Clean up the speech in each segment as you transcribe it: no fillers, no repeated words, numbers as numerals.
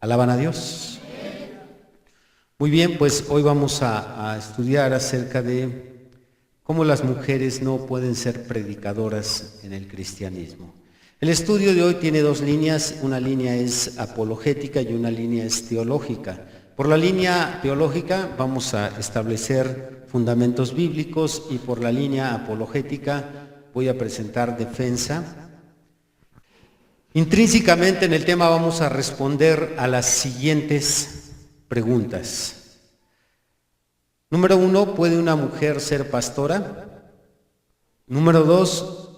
¿Alaban a Dios? Muy bien, pues hoy vamos a estudiar acerca de cómo las mujeres no pueden ser predicadoras en el cristianismo. El estudio de hoy tiene dos líneas, una línea es apologética y una línea es teológica. Por la línea teológica vamos a establecer fundamentos bíblicos y por la línea apologética voy a presentar defensa. Intrínsecamente en el tema vamos a responder a las siguientes preguntas. Número 1, ¿puede una mujer ser pastora? Número 2,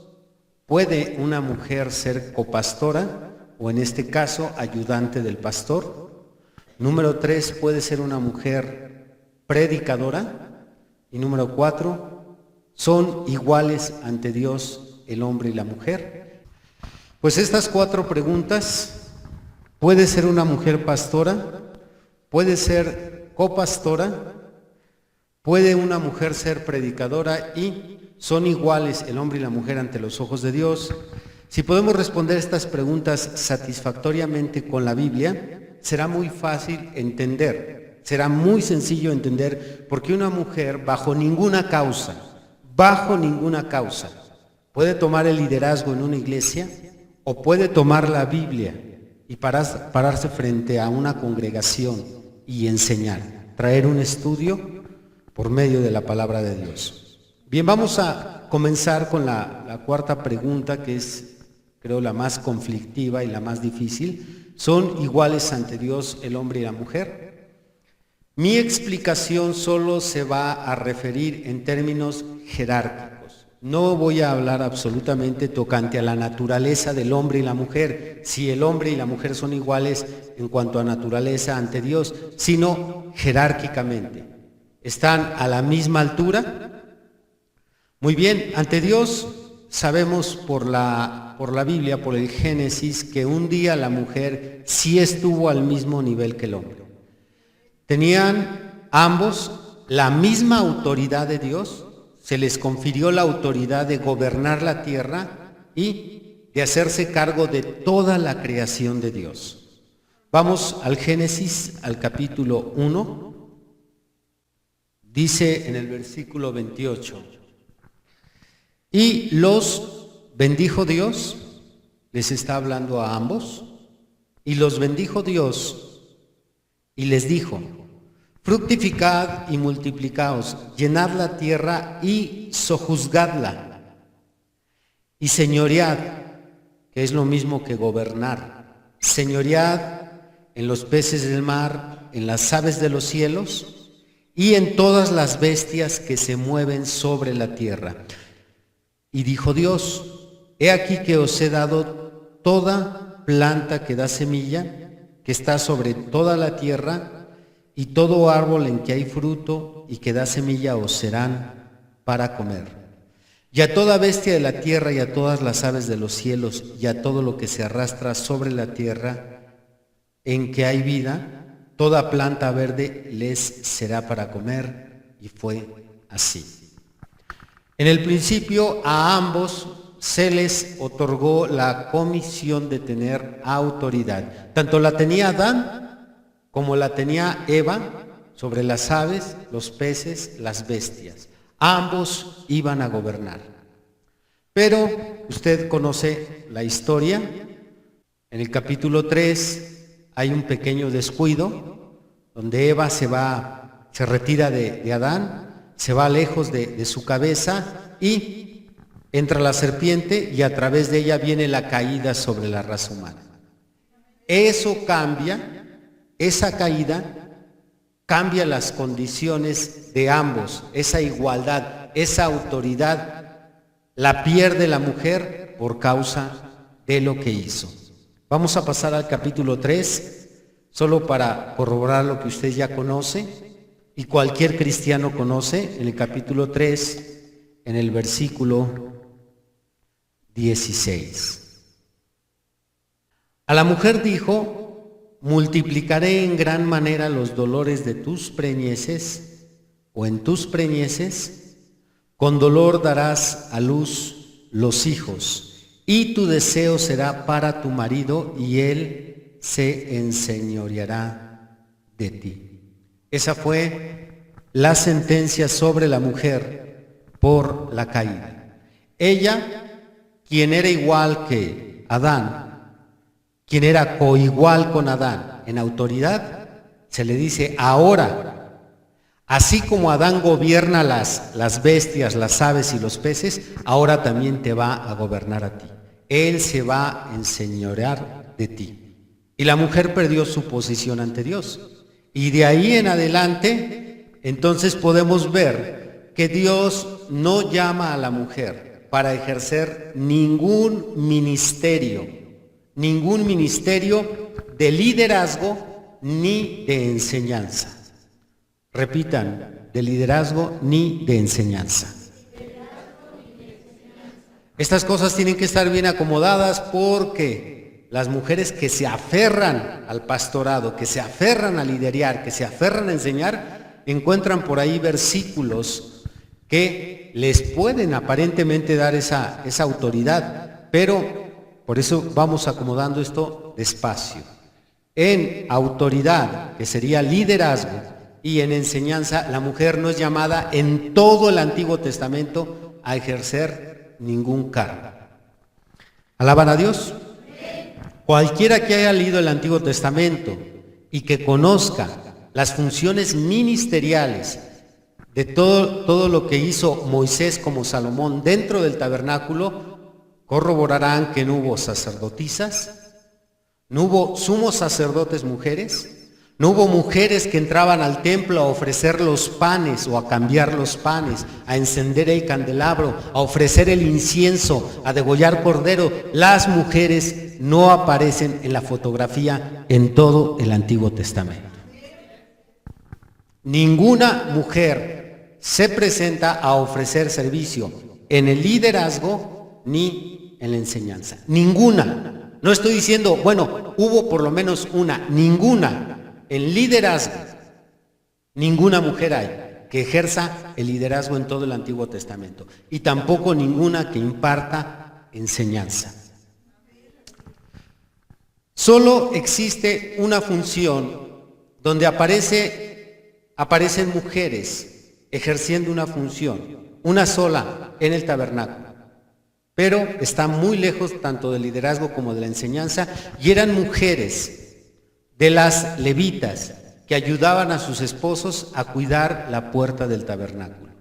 ¿puede una mujer ser copastora o en este caso ayudante del pastor? Número 3, ¿puede ser una mujer predicadora? Y número 4, ¿son iguales ante Dios el hombre y la mujer? Pues estas cuatro preguntas, ¿puede ser una mujer pastora? ¿Puede ser copastora? ¿Puede una mujer ser predicadora? ¿Y son iguales el hombre y la mujer ante los ojos de Dios? Si podemos responder estas preguntas satisfactoriamente con la Biblia, será muy fácil entender, será muy sencillo entender por qué una mujer bajo ninguna causa, puede tomar el liderazgo en una iglesia o puede tomar la Biblia y pararse frente a una congregación y enseñar, traer un estudio por medio de la palabra de Dios. Bien, vamos a comenzar con la cuarta pregunta, que es, creo, la más conflictiva y la más difícil. ¿Son iguales ante Dios el hombre y la mujer? Mi explicación solo se va a referir en términos jerárquicos. No voy a hablar absolutamente tocante a la naturaleza del hombre y la mujer, si el hombre y la mujer son iguales en cuanto a naturaleza ante Dios, sino jerárquicamente. ¿Están a la misma altura? Muy bien, ante Dios sabemos por la Biblia, por el Génesis, que un día la mujer sí estuvo al mismo nivel que el hombre. Tenían ambos la misma autoridad de Dios. Se les confirió la autoridad de gobernar la tierra y de hacerse cargo de toda la creación de Dios. Vamos al Génesis, al capítulo 1. Dice en el versículo 28. Y los bendijo Dios, les está hablando a ambos, y los bendijo Dios y les dijo: fructificad y multiplicaos, llenad la tierra y sojuzgadla, y señoread, que es lo mismo que gobernar, señoread en los peces del mar, en las aves de los cielos, y en todas las bestias que se mueven sobre la tierra. Y dijo Dios: he aquí que os he dado toda planta que da semilla, que está sobre toda la tierra, y todo árbol en que hay fruto y que da semilla os serán para comer. Y a toda bestia de la tierra y a todas las aves de los cielos y a todo lo que se arrastra sobre la tierra en que hay vida, toda planta verde les será para comer. Y fue así. En el principio a ambos se les otorgó la comisión de tener autoridad. Tanto la tenía Adán como la tenía Eva sobre las aves, los peces, las bestias. Ambos iban a gobernar. Pero usted conoce la historia. En el capítulo 3 hay un pequeño descuido donde Eva se retira de Adán, se va lejos de su cabeza y entra la serpiente y a través de ella viene la caída sobre la raza humana. Eso cambia. Esa caída cambia las condiciones de ambos, esa igualdad, esa autoridad, la pierde la mujer por causa de lo que hizo. Vamos a pasar al capítulo 3, solo para corroborar lo que usted ya conoce y cualquier cristiano conoce. En el capítulo 3, en el versículo 16. A la mujer dijo: multiplicaré en gran manera los dolores de tus preñeces, o en tus preñeces, con dolor darás a luz los hijos, y tu deseo será para tu marido, y él se enseñoreará de ti. Esa fue la sentencia sobre la mujer por la caída. Ella, quien era igual que Adán, quien era coigual con Adán en autoridad, se le dice ahora, así como Adán gobierna las bestias, las aves y los peces, ahora también te va a gobernar a ti. Él se va a enseñorear de ti. Y la mujer perdió su posición ante Dios. Y de ahí en adelante, entonces podemos ver que Dios no llama a la mujer para ejercer ningún ministerio de liderazgo ni de enseñanza. Repitan, de liderazgo ni de enseñanza. Estas cosas tienen que estar bien acomodadas porque las mujeres que se aferran al pastorado, que se aferran a liderar, que se aferran a enseñar, encuentran por ahí versículos que les pueden aparentemente dar esa autoridad, pero por eso vamos acomodando esto despacio. En autoridad, que sería liderazgo, y en enseñanza, la mujer no es llamada en todo el Antiguo Testamento a ejercer ningún cargo. ¿Alaban a Dios? Cualquiera que haya leído el Antiguo Testamento y que conozca las funciones ministeriales de todo lo que hizo Moisés como Salomón dentro del tabernáculo, corroborarán que no hubo sacerdotisas, no hubo sumos sacerdotes mujeres, no hubo mujeres que entraban al templo a ofrecer los panes o a cambiar los panes, a encender el candelabro, a ofrecer el incienso, a degollar cordero. Las mujeres no aparecen en la fotografía en todo el Antiguo Testamento. Ninguna mujer se presenta a ofrecer servicio en el liderazgo ni en la enseñanza. Ninguna. No estoy diciendo, bueno, hubo por lo menos una, ninguna. En liderazgo, ninguna mujer hay que ejerza el liderazgo en todo el Antiguo Testamento y tampoco ninguna que imparta enseñanza. Solo existe una función donde aparecen mujeres ejerciendo una función, una sola en el tabernáculo, pero está muy lejos tanto del liderazgo como de la enseñanza, y eran mujeres de las levitas que ayudaban a sus esposos a cuidar la puerta del tabernáculo.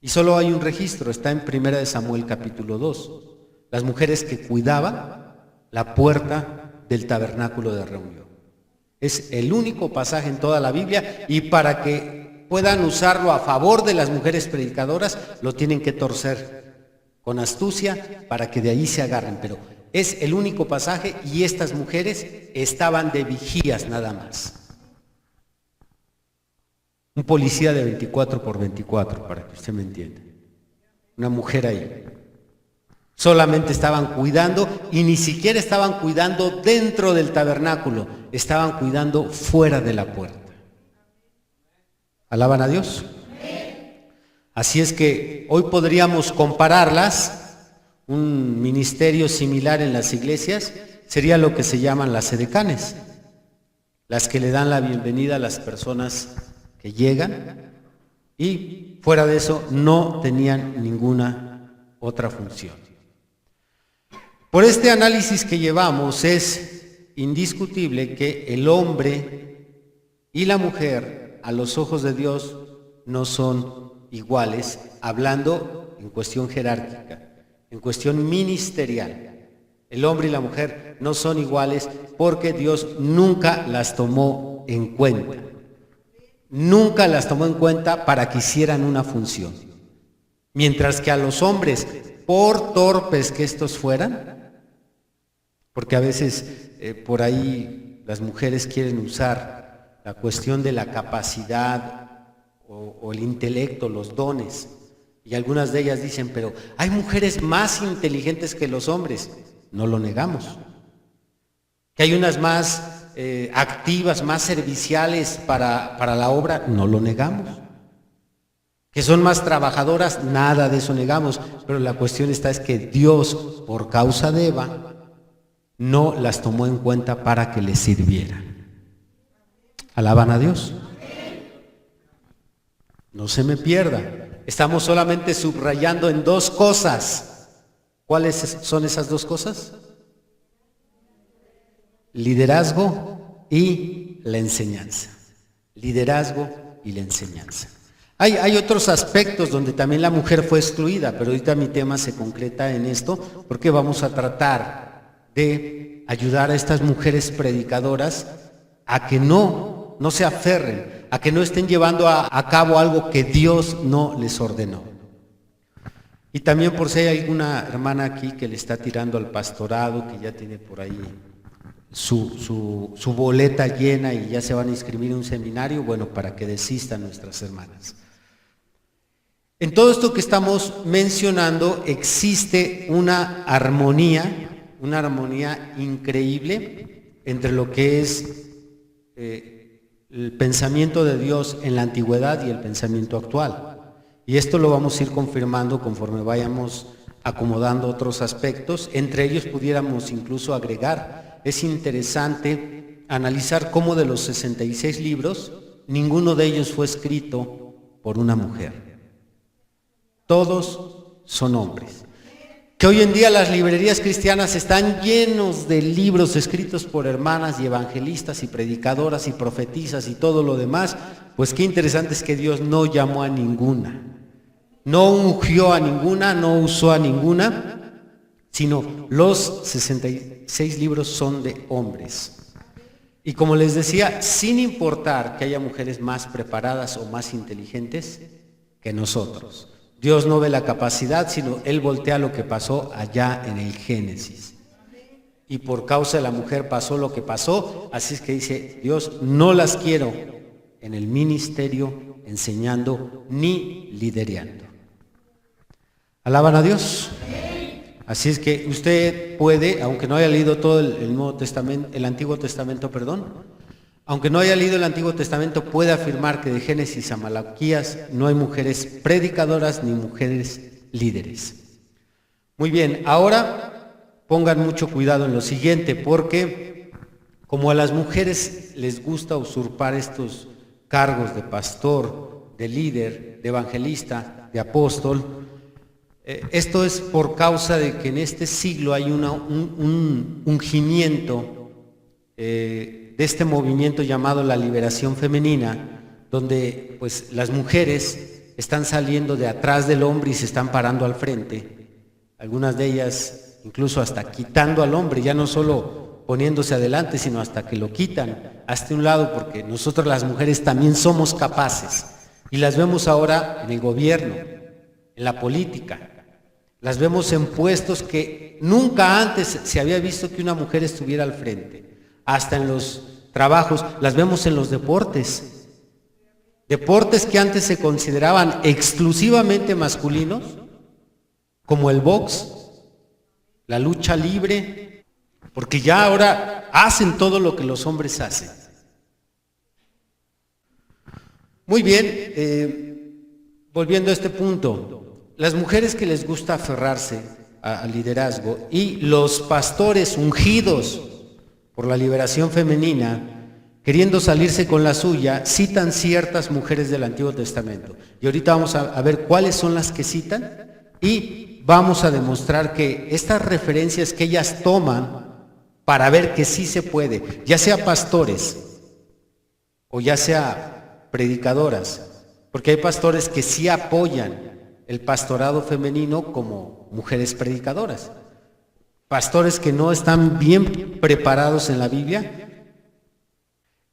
Y solo hay un registro, está en 1 Samuel capítulo 2, las mujeres que cuidaban la puerta del tabernáculo de reunión. Es el único pasaje en toda la Biblia, y para que puedan usarlo a favor de las mujeres predicadoras, lo tienen que torcer con astucia para que de ahí se agarren, pero es el único pasaje, y estas mujeres estaban de vigías nada más. Un policía de 24x24, para que usted me entienda. Una mujer ahí. Solamente estaban cuidando, y ni siquiera estaban cuidando dentro del tabernáculo, estaban cuidando fuera de la puerta. ¿Alaban a Dios? Así es que hoy podríamos compararlas. Un ministerio similar en las iglesias sería lo que se llaman las edecanes, las que le dan la bienvenida a las personas que llegan, y fuera de eso no tenían ninguna otra función. Por este análisis que llevamos, es indiscutible que el hombre y la mujer a los ojos de Dios no son iguales, hablando en cuestión jerárquica. En cuestión ministerial, el hombre y la mujer no son iguales porque Dios nunca las tomó en cuenta. Nunca las tomó en cuenta para que hicieran una función. Mientras que a los hombres, por torpes que estos fueran, porque a veces por ahí las mujeres quieren usar la cuestión de la capacidad o el intelecto, los dones, y algunas de ellas dicen, pero hay mujeres más inteligentes que los hombres. No lo negamos. Que hay unas más activas, más serviciales para la obra, no lo negamos. Que son más trabajadoras, nada de eso negamos. Pero la cuestión es que Dios, por causa de Eva, no las tomó en cuenta para que le sirvieran. ¿Alaban a Dios? No se me pierda. Estamos solamente subrayando en dos cosas. ¿Cuáles son esas dos cosas? Liderazgo y la enseñanza. Liderazgo y la enseñanza. Hay otros aspectos donde también la mujer fue excluida, pero ahorita mi tema se concreta en esto, porque vamos a tratar de ayudar a estas mujeres predicadoras a que no se aferren, a que no estén llevando a cabo algo que Dios no les ordenó. Y también por si hay alguna hermana aquí que le está tirando al pastorado, que ya tiene por ahí su boleta llena y ya se van a inscribir en un seminario, bueno, para que desistan nuestras hermanas. En todo esto que estamos mencionando existe una armonía increíble entre lo que es el pensamiento de Dios en la antigüedad y el pensamiento actual. Y esto lo vamos a ir confirmando conforme vayamos acomodando otros aspectos. Entre ellos pudiéramos incluso agregar, es interesante analizar cómo de los 66 libros, ninguno de ellos fue escrito por una mujer. Todos son hombres. Que hoy en día las librerías cristianas están llenos de libros escritos por hermanas y evangelistas y predicadoras y profetisas y todo lo demás, pues qué interesante es que Dios no llamó a ninguna, no ungió a ninguna, no usó a ninguna, sino los 66 libros son de hombres. Y como les decía, sin importar que haya mujeres más preparadas o más inteligentes que nosotros, Dios no ve la capacidad, sino Él voltea lo que pasó allá en el Génesis. Y por causa de la mujer pasó lo que pasó, así es que dice, Dios, no las quiero en el ministerio enseñando ni liderando. ¿Alaban a Dios? Así es que usted puede, aunque no haya leído todo el Nuevo Testamento, el Antiguo Testamento, aunque no haya leído el Antiguo Testamento, puede afirmar que de Génesis a Malaquías no hay mujeres predicadoras ni mujeres líderes. Muy bien, ahora pongan mucho cuidado en lo siguiente, porque como a las mujeres les gusta usurpar estos cargos de pastor, de líder, de evangelista, de apóstol, esto es por causa de que en este siglo hay un ungimiento de este movimiento llamado la liberación femenina, donde pues las mujeres están saliendo de atrás del hombre y se están parando al frente, algunas de ellas incluso hasta quitando al hombre, ya no solo poniéndose adelante, sino hasta que lo quitan hasta un lado, porque nosotros las mujeres también somos capaces, y las vemos ahora en el gobierno, en la política, las vemos en puestos que nunca antes se había visto que una mujer estuviera al frente. Hasta en los trabajos, las vemos en los deportes que antes se consideraban exclusivamente masculinos, como el box, la lucha libre, porque ya ahora hacen todo lo que los hombres hacen. Muy bien, volviendo a este punto, las mujeres que les gusta aferrarse al liderazgo y los pastores ungidos por la liberación femenina, queriendo salirse con la suya, citan ciertas mujeres del Antiguo Testamento. Y ahorita vamos a ver cuáles son las que citan y vamos a demostrar que estas referencias que ellas toman para ver que sí se puede, ya sea pastores o ya sea predicadoras, porque hay pastores que sí apoyan el pastorado femenino como mujeres predicadoras. Pastores que no están bien preparados en la Biblia.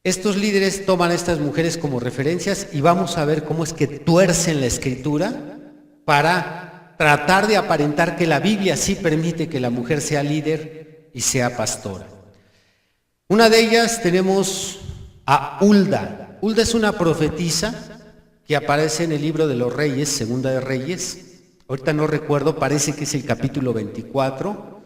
Estos líderes toman a estas mujeres como referencias y vamos a ver cómo es que tuercen la Escritura para tratar de aparentar que la Biblia sí permite que la mujer sea líder y sea pastora. Una de ellas tenemos a Hulda. Hulda es una profetisa que aparece en el libro de los Reyes, Segunda de Reyes. Ahorita no recuerdo, parece que es el capítulo 24,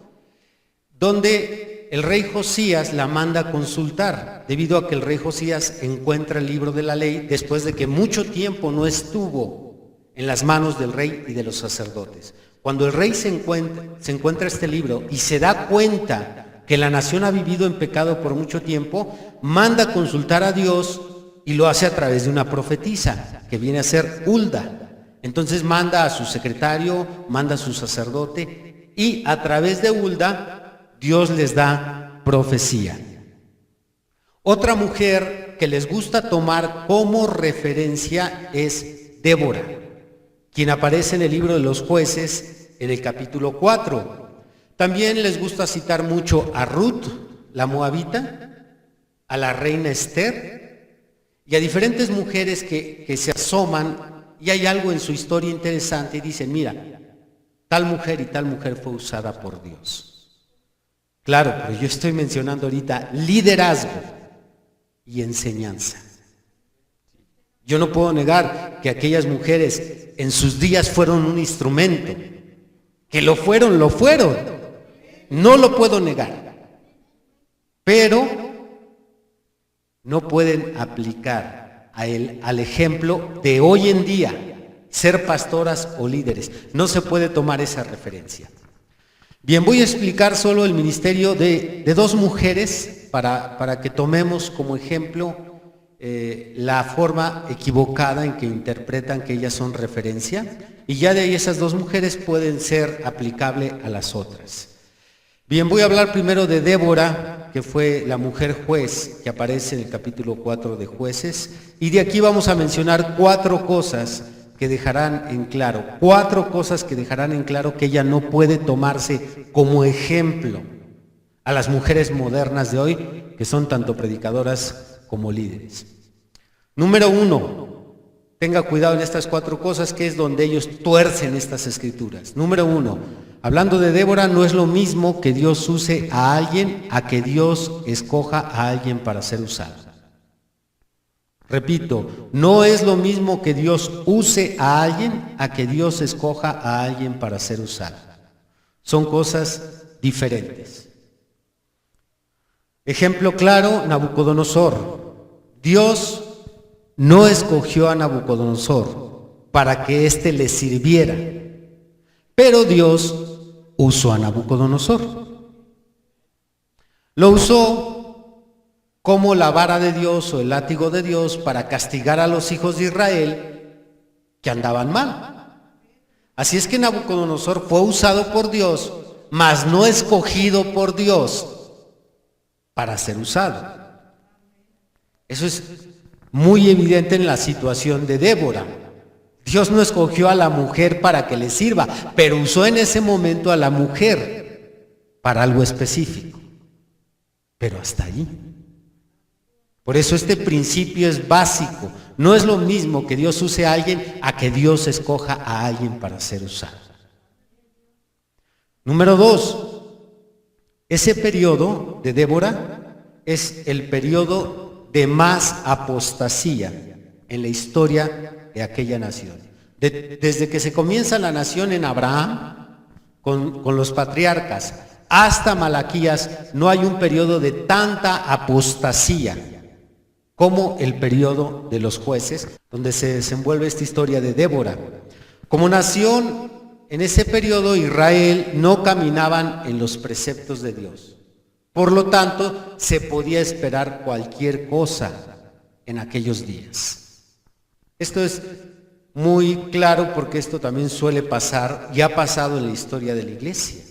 donde el rey Josías la manda a consultar, debido a que el rey Josías encuentra el libro de la ley después de que mucho tiempo no estuvo en las manos del rey y de los sacerdotes. Cuando el rey se encuentra este libro y se da cuenta que la nación ha vivido en pecado por mucho tiempo, manda consultar a Dios y lo hace a través de una profetisa, que viene a ser Hulda. Entonces manda a su secretario, manda a su sacerdote, y a través de Hulda, Dios les da profecía. Otra mujer que les gusta tomar como referencia es Débora, quien aparece en el libro de los Jueces en el capítulo 4. También les gusta citar mucho a Ruth, la moabita, a la reina Esther y a diferentes mujeres que se asoman y hay algo en su historia interesante y dicen, mira, tal mujer y tal mujer fue usada por Dios. Claro, pero yo estoy mencionando ahorita liderazgo y enseñanza. Yo no puedo negar que aquellas mujeres en sus días fueron un instrumento, que lo fueron, no lo puedo negar, pero no pueden aplicar al ejemplo de hoy en día, ser pastoras o líderes. No se puede tomar esa referencia. Bien, voy a explicar solo el ministerio de dos mujeres para que tomemos como ejemplo la forma equivocada en que interpretan que ellas son referencia, y ya de ahí esas dos mujeres pueden ser aplicables a las otras. Bien, voy a hablar primero de Débora, que fue la mujer juez que aparece en el capítulo 4 de Jueces, y de aquí vamos a mencionar cuatro cosas que dejarán en claro, que ella no puede tomarse como ejemplo a las mujeres modernas de hoy, que son tanto predicadoras como líderes. Número 1, tenga cuidado en estas cuatro cosas, que es donde ellos tuercen estas escrituras. Número 1, hablando de Débora, no es lo mismo que Dios use a alguien a que Dios escoja a alguien para ser usado. Repito, no es lo mismo que Dios use a alguien a que Dios escoja a alguien para ser usado. Son cosas diferentes. Ejemplo claro, Nabucodonosor. Dios no escogió a Nabucodonosor para que éste le sirviera, pero Dios usó a Nabucodonosor. Lo usó como la vara de Dios o el látigo de Dios para castigar a los hijos de Israel que andaban mal. Así es que Nabucodonosor fue usado por Dios, mas no escogido por Dios para ser usado. Eso es muy evidente en la situación de Débora. Dios no escogió a la mujer para que le sirva, pero usó en ese momento a la mujer para algo específico. Pero hasta ahí. Por eso este principio es básico. No es lo mismo que Dios use a alguien a que Dios escoja a alguien para ser usado. Número 2, ese periodo de Débora es el periodo de más apostasía en la historia de aquella nación. Desde que se comienza la nación en Abraham, con los patriarcas, hasta Malaquías, no hay un periodo de tanta apostasía como el periodo de los jueces, donde se desenvuelve esta historia de Débora. Como nación, en ese periodo Israel no caminaban en los preceptos de Dios. Por lo tanto, se podía esperar cualquier cosa en aquellos días. Esto es muy claro porque esto también suele pasar y ha pasado en la historia de la iglesia.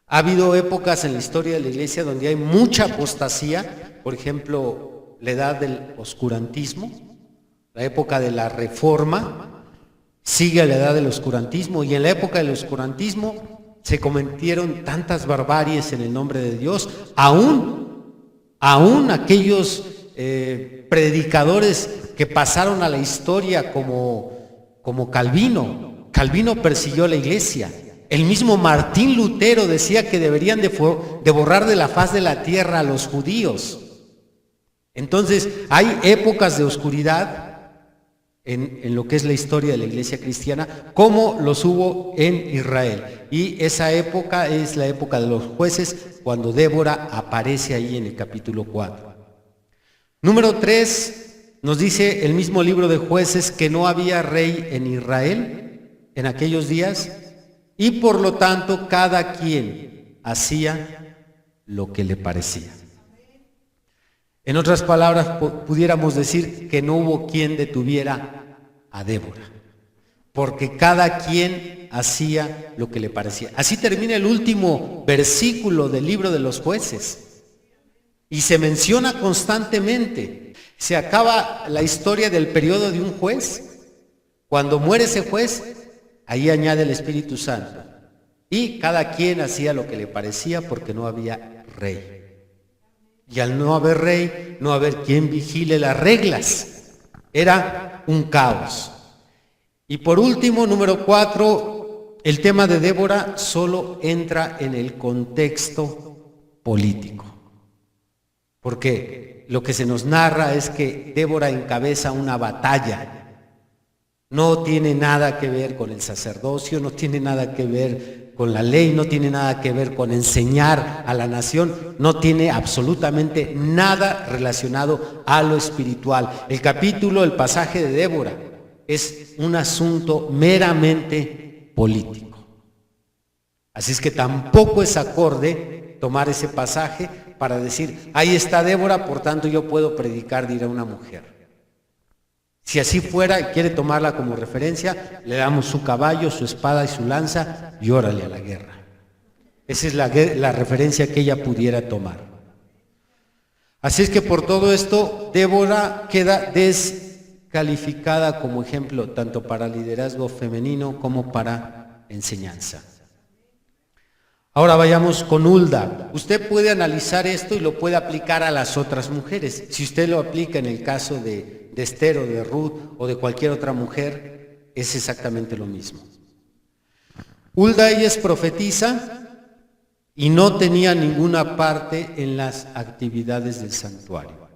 Ha habido épocas en la historia de la iglesia donde hay mucha apostasía, por ejemplo, la edad del oscurantismo, la época de la Reforma, sigue la edad del oscurantismo, y en la época del oscurantismo se cometieron tantas barbaries en el nombre de Dios, aún aquellos predicadores que pasaron a la historia como Calvino. Calvino persiguió la iglesia. El mismo Martín Lutero decía que deberían de borrar de la faz de la tierra a los judíos. Entonces, hay épocas de oscuridad en lo que es la historia de la iglesia cristiana, como los hubo en Israel. Y esa época es la época de los jueces, cuando Débora aparece ahí en el capítulo 4. Número 3, nos dice el mismo libro de Jueces que no había rey en Israel en aquellos días, y por lo tanto cada quien hacía lo que le parecía. En otras palabras, pudiéramos decir que no hubo quien detuviera a Débora, porque cada quien hacía lo que le parecía. Así termina el último versículo del libro de los Jueces, y se menciona constantemente. Se acaba la historia del periodo de un juez. Cuando muere ese juez, ahí añade el Espíritu Santo, y cada quien hacía lo que le parecía porque no había rey. Y al no haber rey, no haber quien vigile las reglas. Era un caos. Y por último, número 4, el tema de Débora solo entra en el contexto político. Porque lo que se nos narra es que Débora encabeza una batalla. No tiene nada que ver con el sacerdocio, no tiene nada que ver con la ley, no tiene nada que ver con enseñar a la nación, no tiene absolutamente nada relacionado a lo espiritual. El capítulo, el pasaje de Débora, es un asunto meramente político. Así es que tampoco es acorde tomar ese pasaje para decir, ahí está Débora, por tanto yo puedo predicar, dirá una mujer. Si así fuera y quiere tomarla como referencia, le damos su caballo, su espada y su lanza y órale a la guerra. Esa es la referencia que ella pudiera tomar. Así es que por todo esto, Débora queda descalificada como ejemplo tanto para liderazgo femenino como para enseñanza. Ahora vayamos con Hulda. Usted puede analizar esto y lo puede aplicar a las otras mujeres. Si usted lo aplica en el caso de Esther o de Ruth o de cualquier otra mujer, es exactamente lo mismo. Hulda, ella es profetisa y no tenía ninguna parte en las actividades del santuario.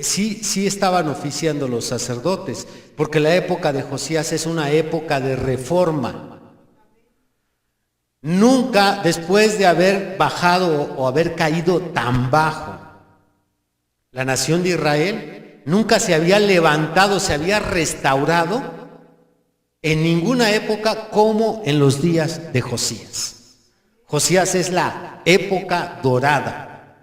Sí estaban oficiando los sacerdotes, porque la época de Josías es una época de reforma. Nunca después de haber bajado o haber caído tan bajo, la nación de Israel nunca se había levantado, se había restaurado en ninguna época como en los días de Josías. Josías es la época dorada.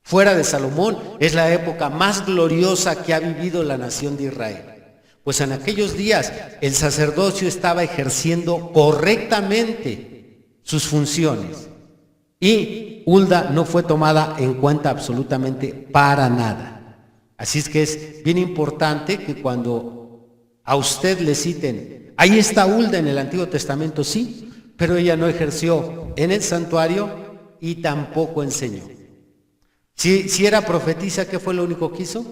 Fuera de Salomón es la época más gloriosa que ha vivido la nación de Israel. Pues en aquellos días el sacerdocio estaba ejerciendo correctamente sus funciones y Hulda no fue tomada en cuenta absolutamente para nada. Así es que es bien importante que cuando a usted le citen, ahí está Hulda en el Antiguo Testamento, sí, pero ella no ejerció en el santuario y tampoco enseñó. Si era profetisa, ¿qué fue lo único que hizo?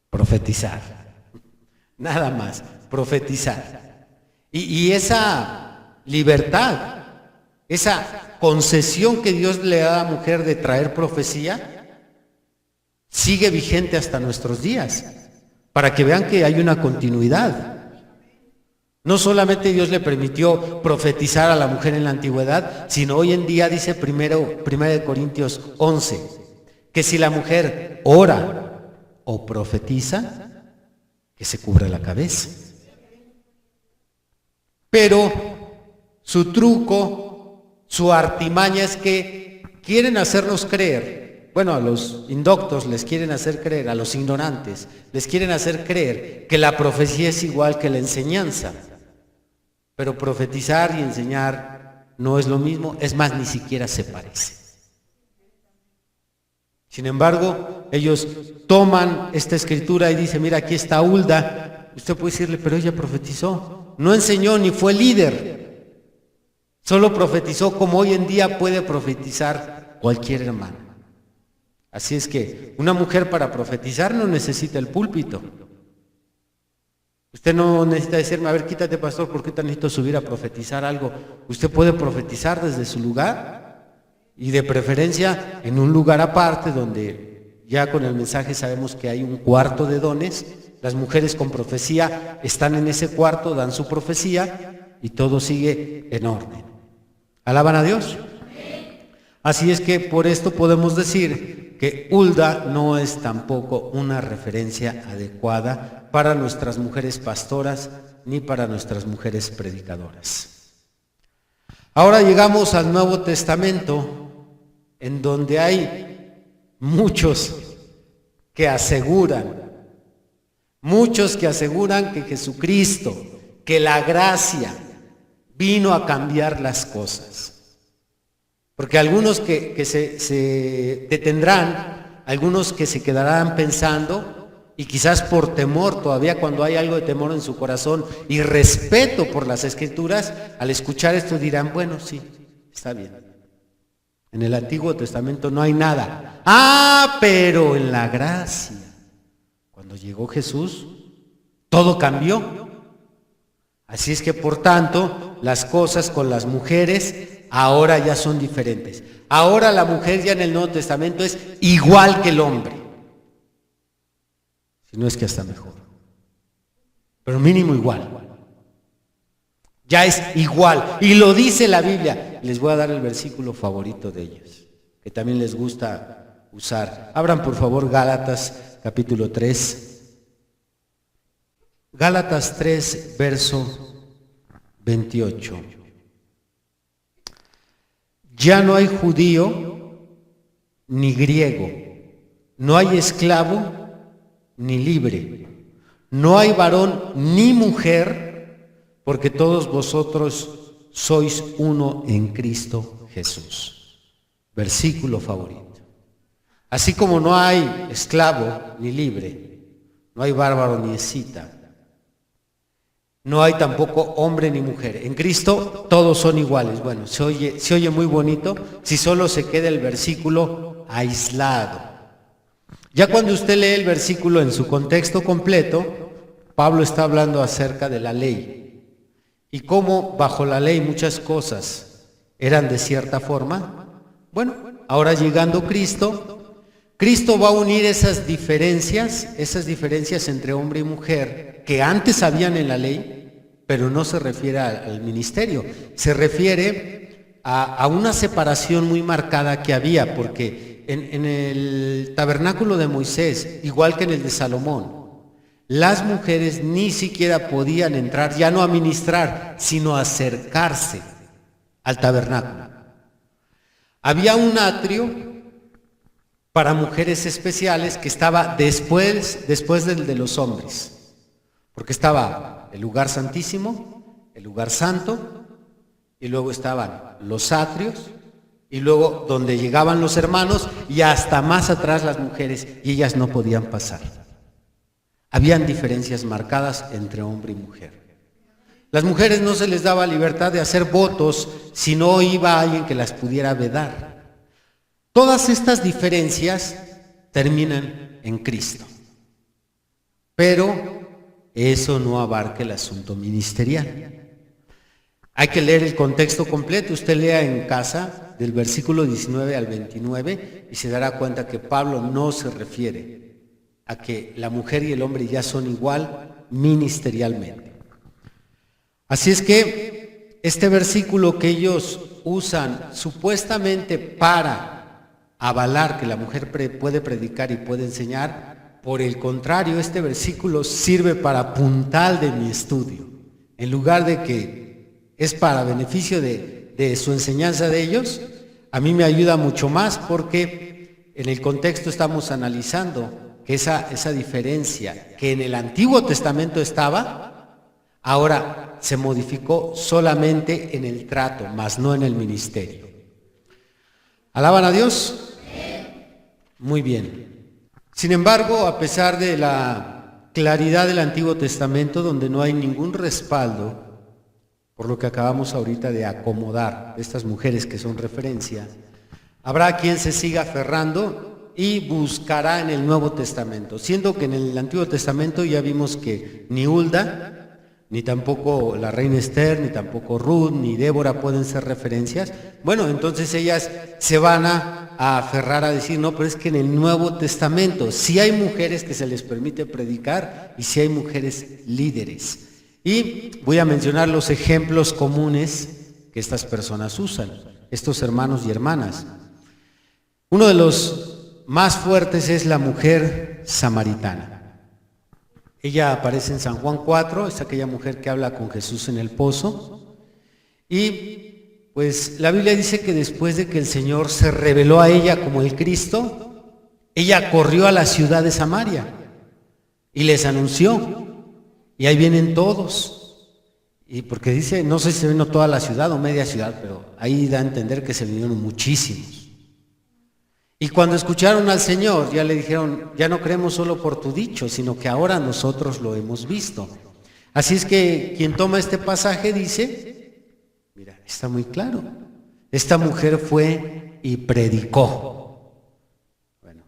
Profetizar. Nada más, profetizar. Y esa libertad, esa concesión que Dios le da a la mujer de traer profecía, sigue vigente hasta nuestros días, para que vean que hay una continuidad. No solamente Dios le permitió profetizar a la mujer en la antigüedad, sino hoy en día dice 1 Corintios 11, que si la mujer ora o profetiza, que se cubra la cabeza. Pero su truco, su artimaña es que quieren hacernos creer, bueno, a los indoctos les quieren hacer creer, a los ignorantes les quieren hacer creer que la profecía es igual que la enseñanza. Pero profetizar y enseñar no es lo mismo, es más, ni siquiera se parece. Sin embargo, ellos toman esta escritura y dicen, mira, aquí está Hulda. Usted puede decirle, pero ella profetizó, no enseñó ni fue líder. Solo profetizó como hoy en día puede profetizar cualquier hermano. Así es que una mujer para profetizar no necesita el púlpito. Usted no necesita decirme, a ver, quítate pastor, ¿por qué te necesito subir a profetizar algo? Usted puede profetizar desde su lugar y de preferencia en un lugar aparte donde ya con el mensaje sabemos que hay un cuarto de dones. Las mujeres con profecía están en ese cuarto, dan su profecía y todo sigue en orden. ¿Alaban a Dios? Así es que por esto podemos decir que Hulda no es tampoco una referencia adecuada para nuestras mujeres pastoras ni para nuestras mujeres predicadoras. Ahora llegamos al Nuevo Testamento, en donde hay muchos que aseguran que Jesucristo, que la gracia vino a cambiar las cosas. Porque algunos que se detendrán, algunos que se quedarán pensando, y quizás por temor, todavía cuando hay algo de temor en su corazón y respeto por las Escrituras, al escuchar esto dirán, bueno, sí, está bien. En el Antiguo Testamento no hay nada. Pero en la gracia, cuando llegó Jesús, todo cambió. Así es que, por tanto, las cosas con las mujeres ahora ya son diferentes. Ahora la mujer ya en el Nuevo Testamento es igual que el hombre. Si no es que hasta mejor. Pero mínimo igual. Ya es igual. Y lo dice la Biblia. Les voy a dar el versículo favorito de ellos, que también les gusta usar. Abran por favor Gálatas capítulo 3. Gálatas 3, verso 28. Ya no hay judío ni griego, no hay esclavo ni libre, no hay varón ni mujer, porque todos vosotros sois uno en Cristo Jesús. Versículo favorito. Así como no hay esclavo ni libre, no hay bárbaro ni escita, no hay tampoco hombre ni mujer. En Cristo todos son iguales. Bueno, se oye muy bonito si solo se queda el versículo aislado. Ya cuando usted lee el versículo en su contexto completo, Pablo está hablando acerca de la ley y cómo bajo la ley muchas cosas eran de cierta forma. Bueno, ahora llegando Cristo va a unir esas diferencias entre hombre y mujer que antes habían en la ley, pero no se refiere al ministerio, se refiere a una separación muy marcada que había, porque en el tabernáculo de Moisés, igual que en el de Salomón, las mujeres ni siquiera podían entrar, ya no a ministrar, sino a acercarse al tabernáculo. Había un atrio para mujeres especiales que estaba después del de los hombres, porque estaba el lugar santísimo, el lugar santo, y luego estaban los atrios, y luego donde llegaban los hermanos, y hasta más atrás las mujeres, y ellas no podían pasar. Habían diferencias marcadas entre hombre y mujer. Las mujeres no se les daba libertad de hacer votos si no iba alguien que las pudiera vedar. Todas estas diferencias terminan en Cristo, pero eso no abarca el asunto ministerial. Hay que leer el contexto completo. Usted lea en casa del versículo 19 al 29 y se dará cuenta que Pablo no se refiere a que la mujer y el hombre ya son igual ministerialmente. Así es que este versículo que ellos usan supuestamente para avalar que la mujer puede predicar y puede enseñar, por el contrario, este versículo sirve para puntal de mi estudio. En lugar de que es para beneficio de su enseñanza de ellos, a mí me ayuda mucho más porque en el contexto estamos analizando que esa diferencia que en el Antiguo Testamento estaba, ahora se modificó solamente en el trato, mas no en el ministerio. ¿Alaban a Dios? Muy bien. Sin embargo, a pesar de la claridad del Antiguo Testamento, donde no hay ningún respaldo, por lo que acabamos ahorita de acomodar estas mujeres que son referencia, habrá quien se siga aferrando y buscará en el Nuevo Testamento, siendo que en el Antiguo Testamento ya vimos que ni Hulda, ni tampoco la reina Esther, ni tampoco Ruth, ni Débora pueden ser referencias. Bueno, entonces ellas se van a aferrar a decir, no, pero es que en el Nuevo Testamento sí hay mujeres que se les permite predicar y sí hay mujeres líderes. Y voy a mencionar los ejemplos comunes que estas personas usan, estos hermanos y hermanas. Uno de los más fuertes es la mujer samaritana. Ella aparece en San Juan 4, es aquella mujer que habla con Jesús en el pozo, y pues la Biblia dice que después de que el Señor se reveló a ella como el Cristo, ella corrió a la ciudad de Samaria y les anunció. Y ahí vienen todos. Y porque dice, no sé si se vino toda la ciudad o media ciudad, pero ahí da a entender que se vinieron muchísimos. Y cuando escucharon al Señor, ya le dijeron, ya no creemos solo por tu dicho, sino que ahora nosotros lo hemos visto. Así es que quien toma este pasaje dice, mira, está muy claro, esta mujer fue y predicó. Bueno,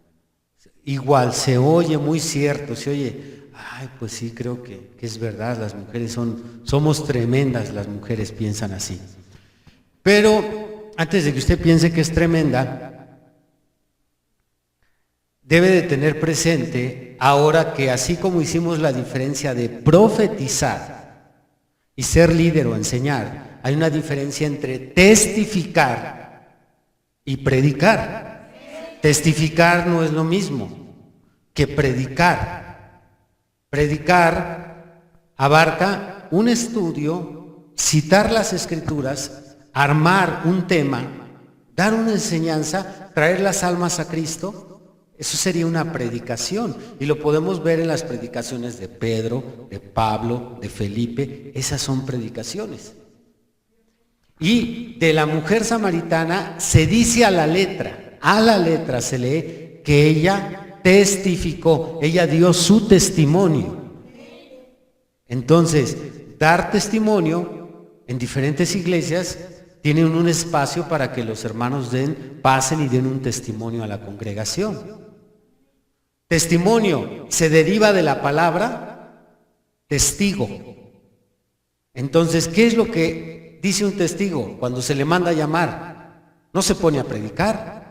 igual se oye muy cierto, se oye, ay, pues sí, creo que es verdad, las mujeres somos tremendas, las mujeres piensan así. Pero antes de que usted piense que es tremenda, debe de tener presente ahora que así como hicimos la diferencia de profetizar y ser líder o enseñar, hay una diferencia entre testificar y predicar. Testificar no es lo mismo que predicar. Predicar abarca un estudio, citar las escrituras, armar un tema, dar una enseñanza, traer las almas a Cristo. Eso sería una predicación y lo podemos ver en las predicaciones de Pedro, de Pablo, de Felipe. Esas son predicaciones. Y de la mujer samaritana se dice a la letra se lee que ella testificó, ella dio su testimonio. Entonces, dar testimonio en diferentes iglesias tienen un espacio para que los hermanos pasen y den un testimonio a la congregación. Testimonio se deriva de la palabra testigo. Entonces, ¿qué es lo que dice un testigo cuando se le manda a llamar? No se pone a predicar.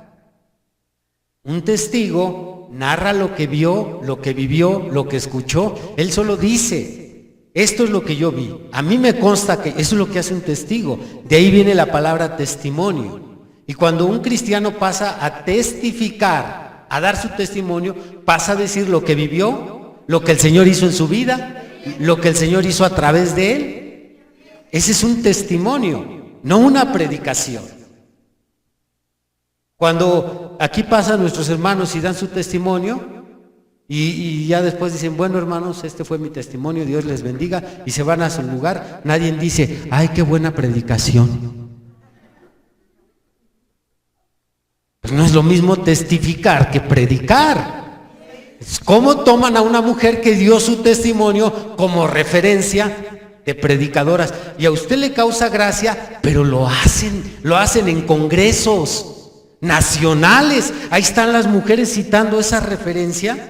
Un testigo narra lo que vio, lo que vivió, lo que escuchó. Él solo dice, esto es lo que yo vi. A mí me consta que eso es lo que hace un testigo. De ahí viene la palabra testimonio. Y cuando un cristiano pasa a testificar, a dar su testimonio, pasa a decir lo que vivió, lo que el Señor hizo en su vida, lo que el Señor hizo a través de él. Ese es un testimonio, no una predicación. Cuando aquí pasan nuestros hermanos y dan su testimonio y ya después dicen, bueno hermanos, este fue mi testimonio, Dios les bendiga, y se van a su lugar, nadie dice, ay, qué buena predicación. Pues no es lo mismo testificar que predicar. ¿Cómo toman a una mujer que dio su testimonio como referencia de predicadoras? Y a usted le causa gracia, pero lo hacen en congresos nacionales. Ahí están las mujeres citando esa referencia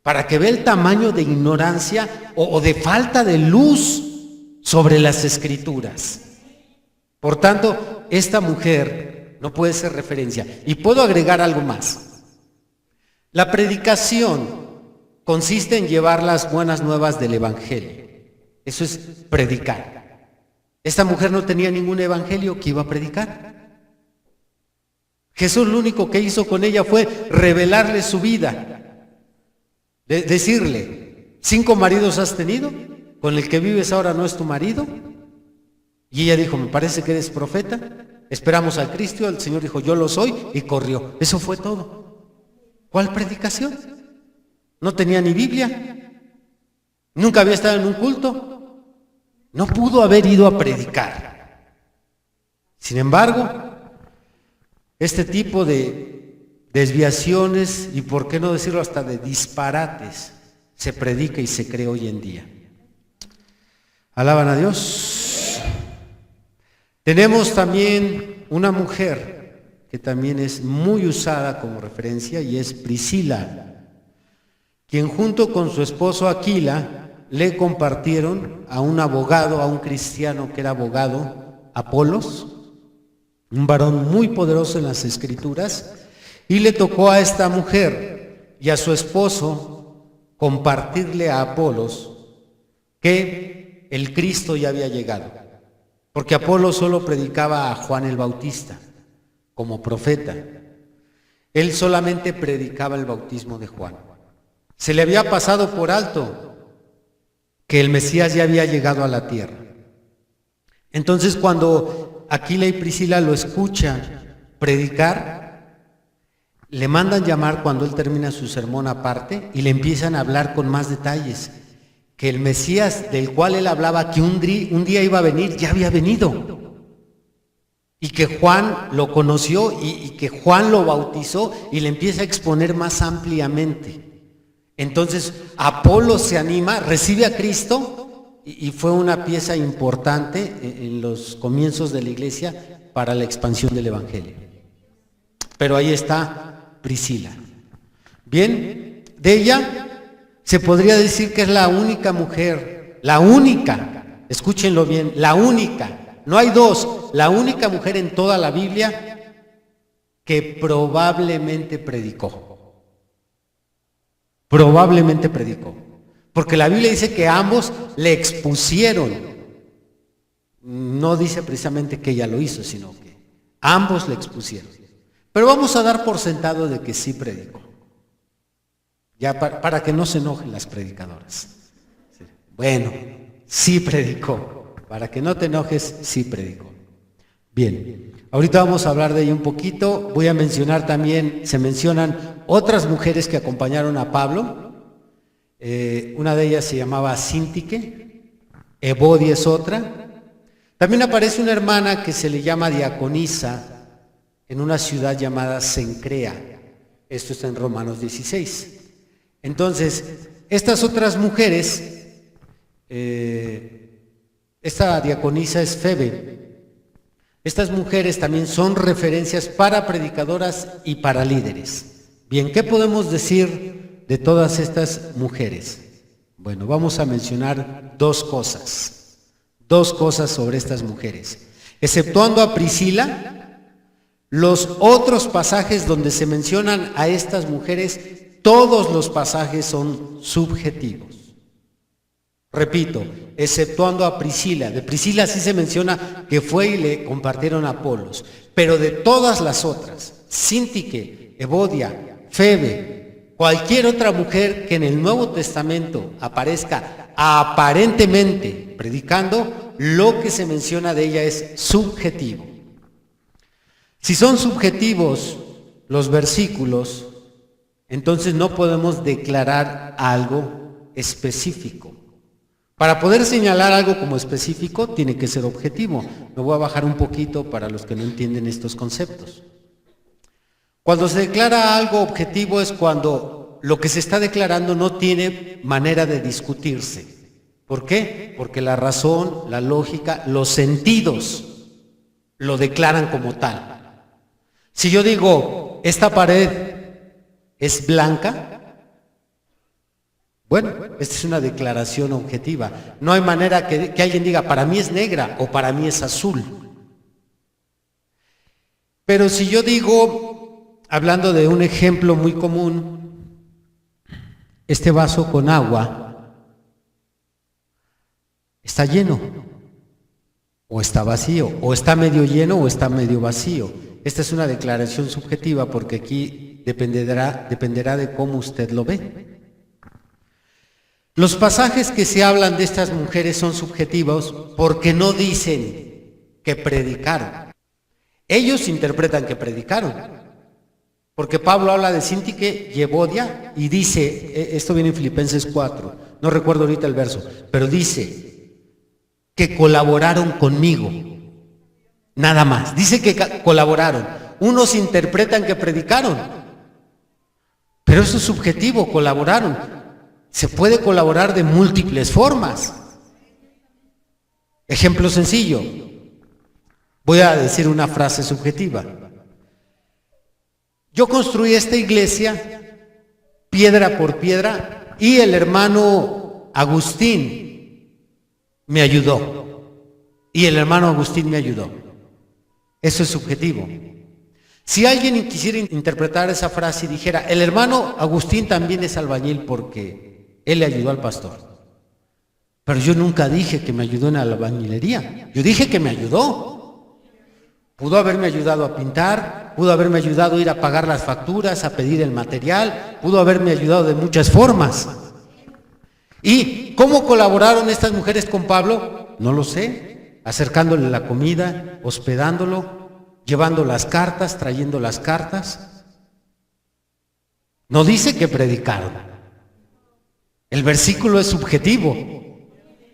para que vea el tamaño de ignorancia o de falta de luz sobre las escrituras. Por tanto, esta mujer no puede ser referencia. Y puedo agregar algo más. La predicación consiste en llevar las buenas nuevas del evangelio. Eso es predicar. Esta mujer no tenía ningún evangelio que iba a predicar. Jesús lo único que hizo con ella fue revelarle su vida. Decirle, 5 maridos has tenido, con el que vives ahora no es tu marido. Y ella dijo, me parece que eres profeta. Esperamos al Cristo, el Señor dijo, yo lo soy, y corrió. Eso fue todo. ¿Cuál predicación? No tenía ni Biblia, nunca había estado en un culto, no pudo haber ido a predicar. Sin embargo, este tipo de desviaciones, y por qué no decirlo hasta de disparates, se predica y se cree hoy en día. ¿Alaban a Dios? Tenemos también una mujer que también es muy usada como referencia y es Priscila, quien junto con su esposo Aquila le compartieron a un abogado, a un cristiano que era abogado, Apolos, un varón muy poderoso en las escrituras, y le tocó a esta mujer y a su esposo compartirle a Apolos que el Cristo ya había llegado. Porque Apolo solo predicaba a Juan el Bautista como profeta. Él solamente predicaba el bautismo de Juan. Se le había pasado por alto que el Mesías ya había llegado a la tierra. Entonces, cuando Aquila y Priscila lo escuchan predicar, le mandan llamar cuando él termina su sermón aparte y le empiezan a hablar con más detalles, que el Mesías del cual él hablaba que un día iba a venir, ya había venido. Y que Juan lo conoció y que Juan lo bautizó y le empieza a exponer más ampliamente. Entonces Apolo se anima, recibe a Cristo y fue una pieza importante en los comienzos de la iglesia para la expansión del evangelio. Pero ahí está Priscila. Bien, de ella se podría decir que es la única mujer, la única, escúchenlo bien, la única. No hay dos, la única mujer en toda la Biblia que probablemente predicó. Probablemente predicó. Porque la Biblia dice que ambos le expusieron. No dice precisamente que ella lo hizo, sino que ambos le expusieron. Pero vamos a dar por sentado de que sí predicó. Ya para que no se enojen las predicadoras. Bueno, sí predicó. Para que no te enojes, sí predicó. Bien, ahorita vamos a hablar de ella un poquito. Voy a mencionar también, se mencionan otras mujeres que acompañaron a Pablo. Una de ellas se llamaba Síntique, Evodia es otra. También aparece una hermana que se le llama diaconisa en una ciudad llamada Cencrea. Esto está en Romanos 16. Entonces, estas otras mujeres, esta diaconisa es Febe. Estas mujeres también son referencias para predicadoras y para líderes. Bien, ¿qué podemos decir de todas estas mujeres? Bueno, vamos a mencionar dos cosas sobre estas mujeres. Exceptuando a Priscila, los otros pasajes donde se mencionan a estas mujeres, todos los pasajes son subjetivos. Repito, exceptuando a Priscila. De Priscila sí se menciona que fue y le compartieron a Apolos, pero de todas las otras, Síntique, Evodia, Febe, cualquier otra mujer que en el Nuevo Testamento aparezca aparentemente predicando, lo que se menciona de ella es subjetivo. Si son subjetivos los versículos, entonces no podemos declarar algo específico. Para poder señalar algo como específico, tiene que ser objetivo. Me voy a bajar un poquito para los que no entienden estos conceptos. Cuando se declara algo objetivo es cuando lo que se está declarando no tiene manera de discutirse. ¿Por qué? Porque la razón, la lógica, los sentidos lo declaran como tal. Si yo digo, esta pared es blanca, bueno, esta es una declaración objetiva. No hay manera que alguien diga, para mí es negra o para mí es azul. Pero si yo digo, hablando de un ejemplo muy común, este vaso con agua está lleno, o está vacío, o está medio lleno o está medio vacío. Esta es una declaración subjetiva porque aquí dependerá de cómo usted lo ve. Los pasajes que se hablan de estas mujeres son subjetivos porque no dicen que predicaron. Ellos interpretan que predicaron. Porque Pablo habla de Síntique y Evodia y dice, esto viene en Filipenses 4, no recuerdo ahorita el verso, pero dice que colaboraron conmigo. Nada más. Dice que colaboraron. Unos interpretan que predicaron. Pero eso es subjetivo, colaboraron. Se puede colaborar de múltiples formas. Ejemplo sencillo. Voy a decir una frase subjetiva. Yo construí esta iglesia piedra por piedra y el hermano Agustín me ayudó. Y el hermano Agustín me ayudó. Eso es subjetivo. Si alguien quisiera interpretar esa frase y dijera, el hermano Agustín también es albañil porque él le ayudó al pastor. Pero yo nunca dije que me ayudó en la albañilería. Yo dije que me ayudó. Pudo haberme ayudado a pintar, pudo haberme ayudado a ir a pagar las facturas, a pedir el material, pudo haberme ayudado de muchas formas. ¿Y cómo colaboraron estas mujeres con Pablo? No lo sé. acercándole la comida, hospedándolo, llevando las cartas, trayendo las cartas. No dice que predicaron. El versículo es subjetivo.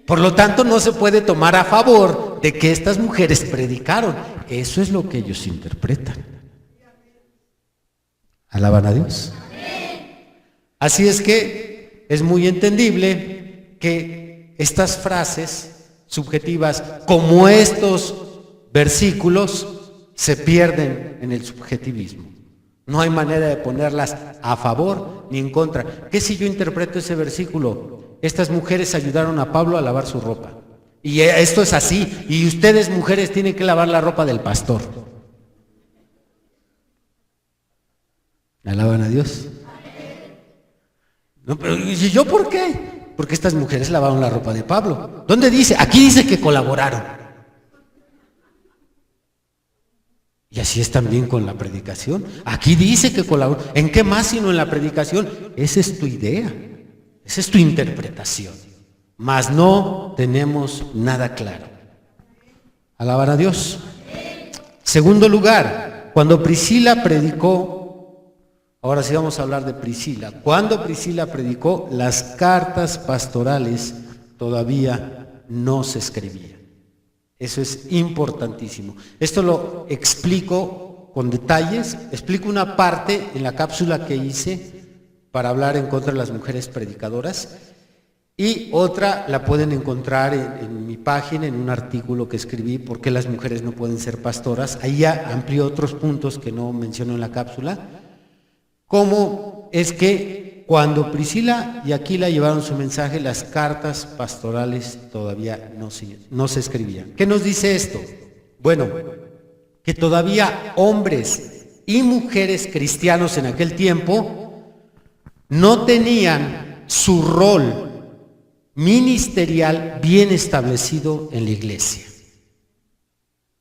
Por lo tanto, no se puede tomar a favor de que estas mujeres predicaron. Eso es lo que ellos interpretan. ¿Alaban a Dios? Así es que es muy entendible que estas frases subjetivas, como estos versículos, se pierden en el subjetivismo. No hay manera de ponerlas a favor ni en contra. ¿Qué si yo interpreto ese versículo? Estas mujeres ayudaron a Pablo a lavar su ropa. Y esto es así. Y ustedes, mujeres, tienen que lavar la ropa del pastor. ¿Alaban a Dios? No, pero ¿y yo por qué? Porque estas mujeres lavaron la ropa de Pablo. ¿Dónde dice? Aquí dice que colaboraron. Y así es también con la predicación. Aquí dice que colaboró. ¿En qué más sino en la predicación? Esa es tu idea. Esa es tu interpretación. Mas no tenemos nada claro. Alabar a Dios. Segundo lugar, cuando Priscila predicó, ahora sí vamos a hablar de Priscila. Cuando Priscila predicó, las cartas pastorales todavía no se escribían. Eso es importantísimo. Esto lo explico con detalles. Explico una parte en la cápsula que hice para hablar en contra de las mujeres predicadoras y otra la pueden encontrar en mi página, en un artículo que escribí, ¿por qué las mujeres no pueden ser pastoras? Ahí ya amplío otros puntos que no menciono en la cápsula. Cómo es que cuando Priscila y Aquila llevaron su mensaje, las cartas pastorales todavía no se escribían. ¿Qué nos dice esto? Bueno, que todavía hombres y mujeres cristianos en aquel tiempo no tenían su rol ministerial bien establecido en la iglesia.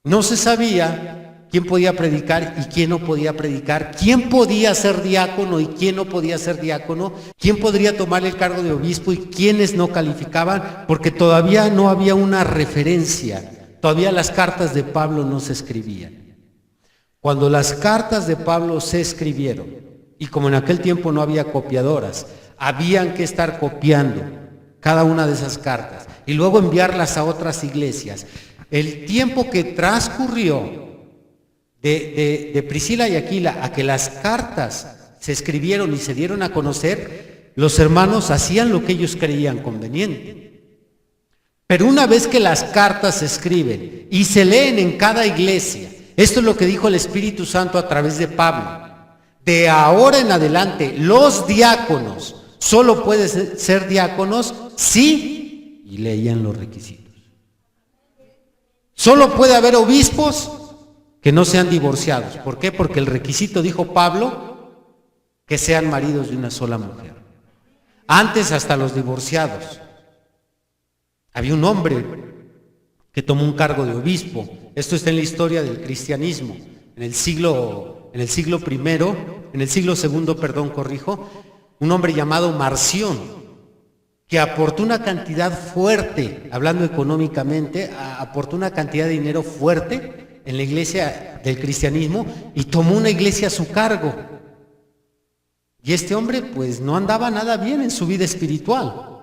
No se sabía quién podía predicar y quién no podía predicar, quién podía ser diácono y quién no podía ser diácono, quién podría tomar el cargo de obispo y quiénes no calificaban, porque todavía no había una referencia, todavía las cartas de Pablo no se escribían. Cuando las cartas de Pablo se escribieron, y como en aquel tiempo no había copiadoras, habían que estar copiando cada una de esas cartas y luego enviarlas a otras iglesias. El tiempo que transcurrió de Priscila y Aquila a que las cartas se escribieron y se dieron a conocer, los hermanos hacían lo que ellos creían conveniente. Pero una vez que las cartas se escriben y se leen en cada iglesia, esto es lo que dijo el Espíritu Santo a través de Pablo, de ahora en adelante los diáconos solo pueden ser diáconos si, y leían los requisitos. Solo puede haber obispos que no sean divorciados. ¿Por qué? Porque el requisito, dijo Pablo, que sean maridos de una sola mujer. Antes hasta los divorciados. Había un hombre que tomó un cargo de obispo. Esto está en la historia del cristianismo. En el siglo segundo, un hombre llamado Marción, que aportó una cantidad fuerte, hablando económicamente, aportó una cantidad de dinero fuerte en la iglesia del cristianismo y tomó una iglesia a su cargo. Y este hombre pues no andaba nada bien en su vida espiritual.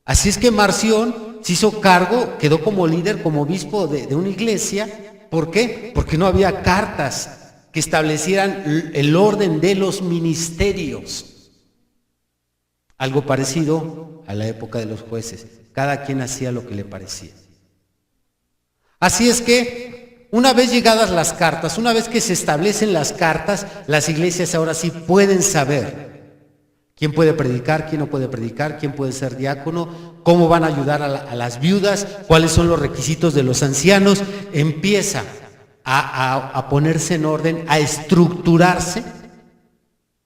Así es que Marción se hizo cargo, quedó como líder, como obispo de una iglesia. ¿Por qué? Porque no había cartas que establecieran el orden de los ministerios. Algo parecido a la época de los jueces. Cada quien hacía lo que le parecía. Así es que una vez llegadas las cartas, una vez que se establecen las cartas, las iglesias ahora sí pueden saber quién puede predicar, quién no puede predicar, quién puede ser diácono, cómo van a ayudar a las viudas, cuáles son los requisitos de los ancianos. Empieza a ponerse en orden, a estructurarse,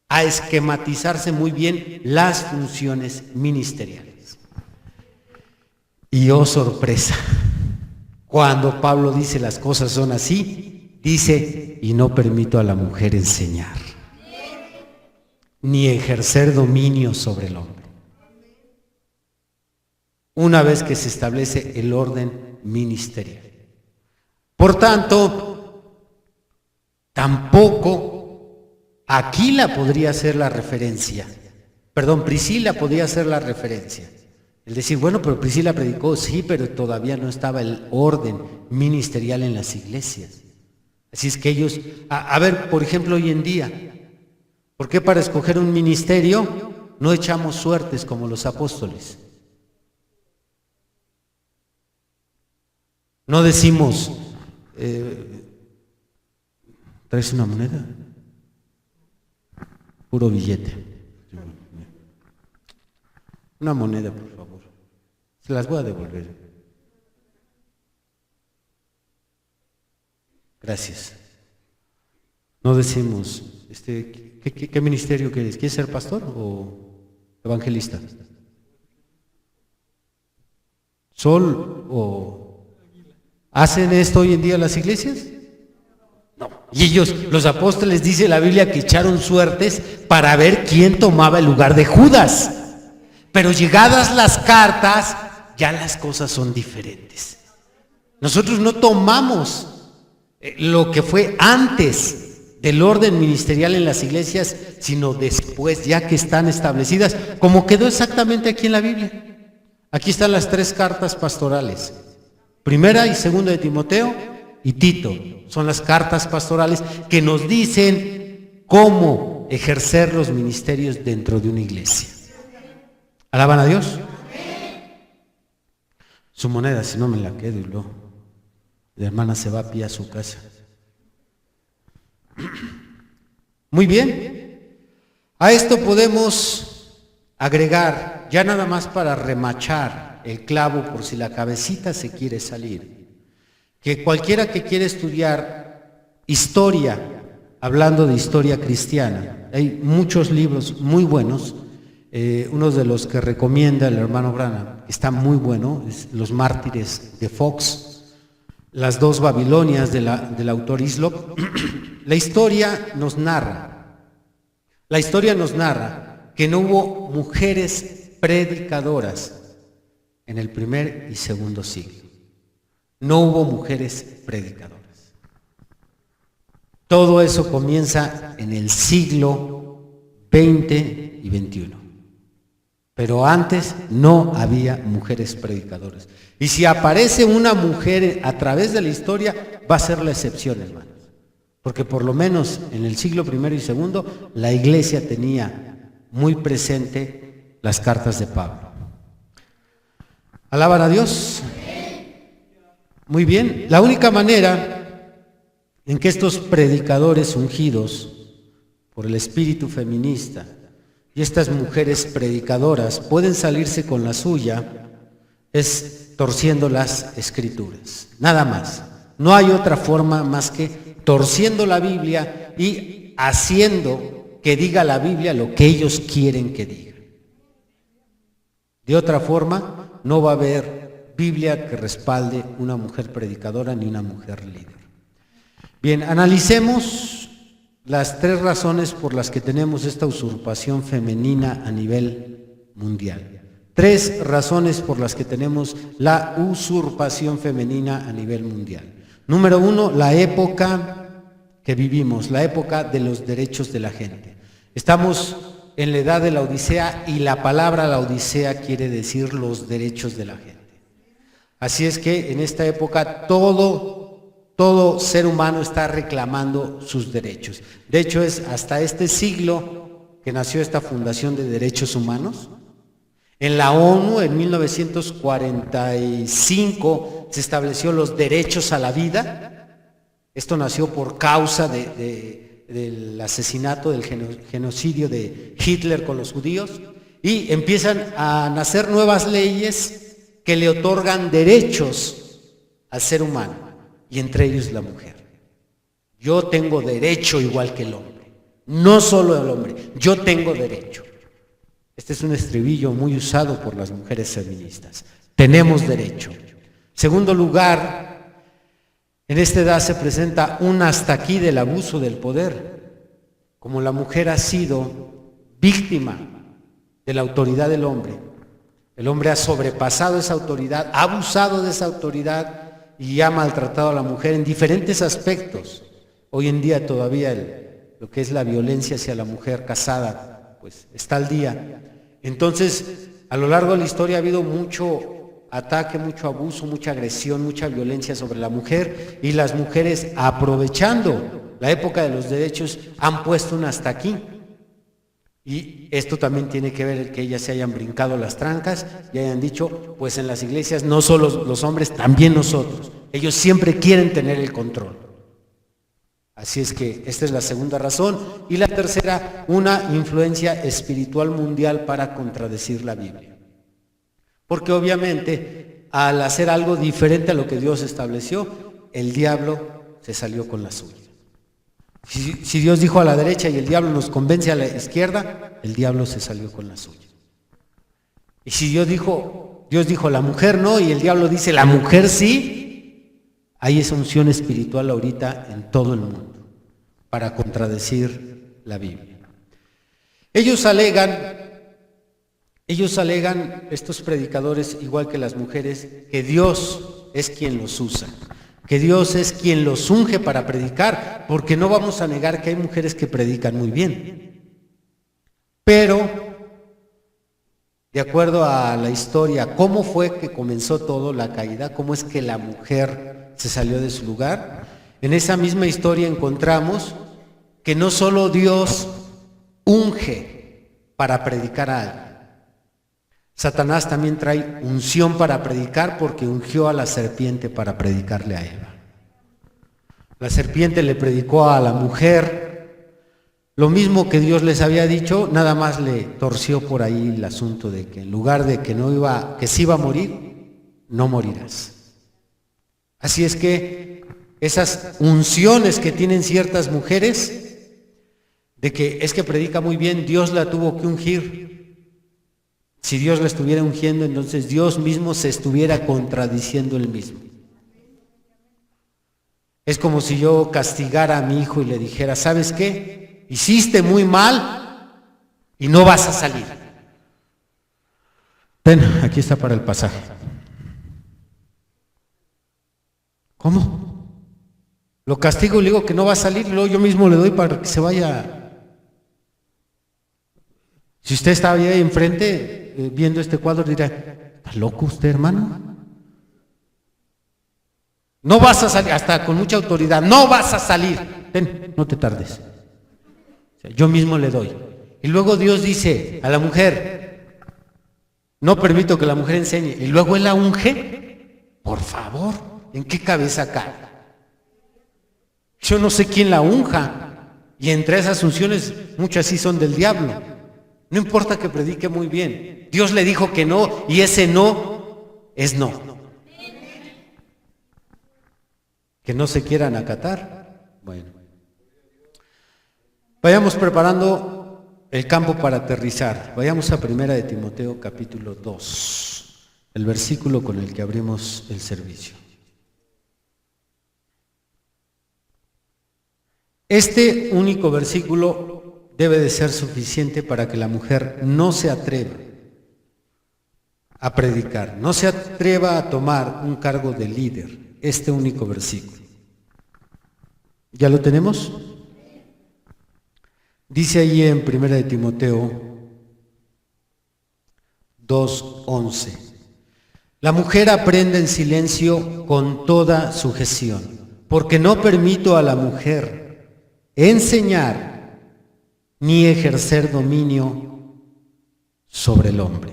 a esquematizarse muy bien las funciones ministeriales. Y oh sorpresa, cuando Pablo dice las cosas son así, dice, y no permito a la mujer enseñar, ni ejercer dominio sobre el hombre. una vez que se establece el orden ministerial. Por tanto, tampoco Aquila podría ser la referencia. Priscila podría ser la referencia. El decir, bueno, pero Priscila predicó, sí, pero todavía no estaba el orden ministerial en las iglesias. Así es que ellos, a ver, por ejemplo, hoy en día, ¿por qué para escoger un ministerio no echamos suertes como los apóstoles? No decimos, ¿traes una moneda? Puro billete. Una moneda, por favor. Se las voy a devolver. Gracias. No decimos, ¿qué ministerio quieres? ¿Quieres ser pastor o evangelista? ¿Sol o hacen esto hoy en día las iglesias? No. Y ellos, los apóstoles, dice la Biblia que echaron suertes para ver quién tomaba el lugar de Judas. Pero llegadas las cartas, ya las cosas son diferentes. Nosotros no tomamos lo que fue antes del orden ministerial en las iglesias, sino después, ya que están establecidas, como quedó exactamente aquí en la Biblia. Aquí están las 3 cartas pastorales, primera y segunda de Timoteo y Tito. Son las cartas pastorales que nos dicen cómo ejercer los ministerios dentro de una iglesia. ¿Alaban a Dios? Su moneda, si no me la quedo y luego la hermana se va a pie a su casa. Muy bien. A esto podemos agregar, ya nada más para remachar el clavo por si la cabecita se quiere salir, que cualquiera que quiera estudiar historia, hablando de historia cristiana, hay muchos libros muy buenos. Uno de los que recomienda el hermano Branham, está muy bueno, es Los Mártires de Fox, Las 2 Babilonias del autor Hislop. La historia nos narra que no hubo mujeres predicadoras en el primer y segundo siglo. No hubo mujeres predicadoras. Todo eso comienza en el siglo XX y XXI. Pero antes no había mujeres predicadoras. Y si aparece una mujer a través de la historia, va a ser la excepción, hermanos. Porque por lo menos en el siglo I y II, la iglesia tenía muy presente las cartas de Pablo. ¿Alaban a Dios? Muy bien. La única manera en que estos predicadores ungidos por el espíritu feminista y estas mujeres predicadoras pueden salirse con la suya es torciendo las escrituras, nada más. No hay otra forma más que torciendo la Biblia y haciendo que diga la Biblia lo que ellos quieren que diga. De otra forma, no va a haber Biblia que respalde una mujer predicadora ni una mujer líder. Bien, analicemos las 3 razones por las que tenemos esta usurpación femenina a nivel mundial. 3 razones por las que tenemos la usurpación femenina a nivel mundial. Número 1, la época que vivimos, la época de los derechos de la gente. Estamos en la edad de la Odisea y la palabra la Odisea quiere decir los derechos de la gente. Así es que en esta época todo ser humano está reclamando sus derechos. De hecho, es hasta este siglo que nació esta Fundación de Derechos Humanos. En la ONU, en 1945, se estableció los derechos a la vida. Esto nació por causa del asesinato, del genocidio de Hitler con los judíos. Y empiezan a nacer nuevas leyes que le otorgan derechos al ser humano. Y entre ellos la mujer. Yo tengo derecho igual que el hombre, no solo el hombre, yo tengo derecho. Este es un estribillo muy usado por las mujeres feministas. Tenemos derecho. Segundo lugar, en esta edad se presenta un hasta aquí del abuso del poder. Como la mujer ha sido víctima de la autoridad del hombre, El hombre ha sobrepasado esa autoridad, ha abusado de esa autoridad y ha maltratado a la mujer en diferentes aspectos. Hoy en día todavía lo que es la violencia hacia la mujer casada, pues está al día. Entonces, a lo largo de la historia ha habido mucho ataque, mucho abuso, mucha agresión, mucha violencia sobre la mujer, y las mujeres, aprovechando la época de los derechos, han puesto un hasta aquí. Y esto también tiene que ver el que ellas se hayan brincado las trancas y hayan dicho, pues en las iglesias no solo los hombres, también nosotros. Ellos siempre quieren tener el control. Así es que esta es la segunda razón. Y la tercera, una influencia espiritual mundial para contradecir la Biblia. Porque obviamente, al hacer algo diferente a lo que Dios estableció, el diablo se salió con la suya. Si Dios dijo a la derecha y el diablo nos convence a la izquierda, el diablo se salió con la suya. Y si Dios dijo la mujer no y el diablo dice la mujer sí, hay esa unción espiritual ahorita en todo el mundo para contradecir la Biblia. Ellos alegan, estos predicadores, igual que las mujeres, que Dios es quien los usa, que Dios es quien los unge para predicar, porque no vamos a negar que hay mujeres que predican muy bien. Pero, de acuerdo a la historia, cómo fue que comenzó todo, la caída, cómo es que la mujer se salió de su lugar, en esa misma historia encontramos que no solo Dios unge para predicar a alguien, Satanás también trae unción para predicar porque ungió a la serpiente para predicarle a Eva. La serpiente le predicó a la mujer lo mismo que Dios les había dicho, nada más le torció por ahí el asunto de que en lugar de que se iba a morir, no morirás. Así es que esas unciones que tienen ciertas mujeres, de que es que predica muy bien, Dios la tuvo que ungir. Si Dios la estuviera ungiendo, entonces Dios mismo se estuviera contradiciendo él mismo. Es como si yo castigara a mi hijo y le dijera, ¿sabes qué? Hiciste muy mal y no vas a salir. Ten, aquí está para el pasaje. ¿Cómo? Lo castigo y le digo que no va a salir y luego yo mismo le doy para que se vaya. Si usted está ahí enfrente viendo este cuadro, dirá, ¿está loco usted, hermano? No vas a salir, hasta con mucha autoridad, no vas a salir. Ten, no te tardes. O sea, yo mismo le doy. Y luego Dios dice a la mujer, no permito que la mujer enseñe. Y luego él la unge. Por favor, ¿en qué cabeza cae? Yo no sé quién la unja. Y entre esas unciones, muchas sí son del diablo. No importa que predique muy bien. Dios le dijo que no y ese no es no. Que no se quieran acatar. Bueno. Vayamos preparando el campo para aterrizar. Vayamos a 1 de Timoteo capítulo 2, el versículo con el que abrimos el servicio. Este único versículo debe de ser suficiente para que la mujer no se atreva a predicar, no se atreva a tomar un cargo de líder. Este único versículo. ¿Ya lo tenemos? Dice allí en 1 de Timoteo 2:11. La mujer aprende en silencio con toda sujeción, porque no permito a la mujer enseñar ni ejercer dominio sobre el hombre,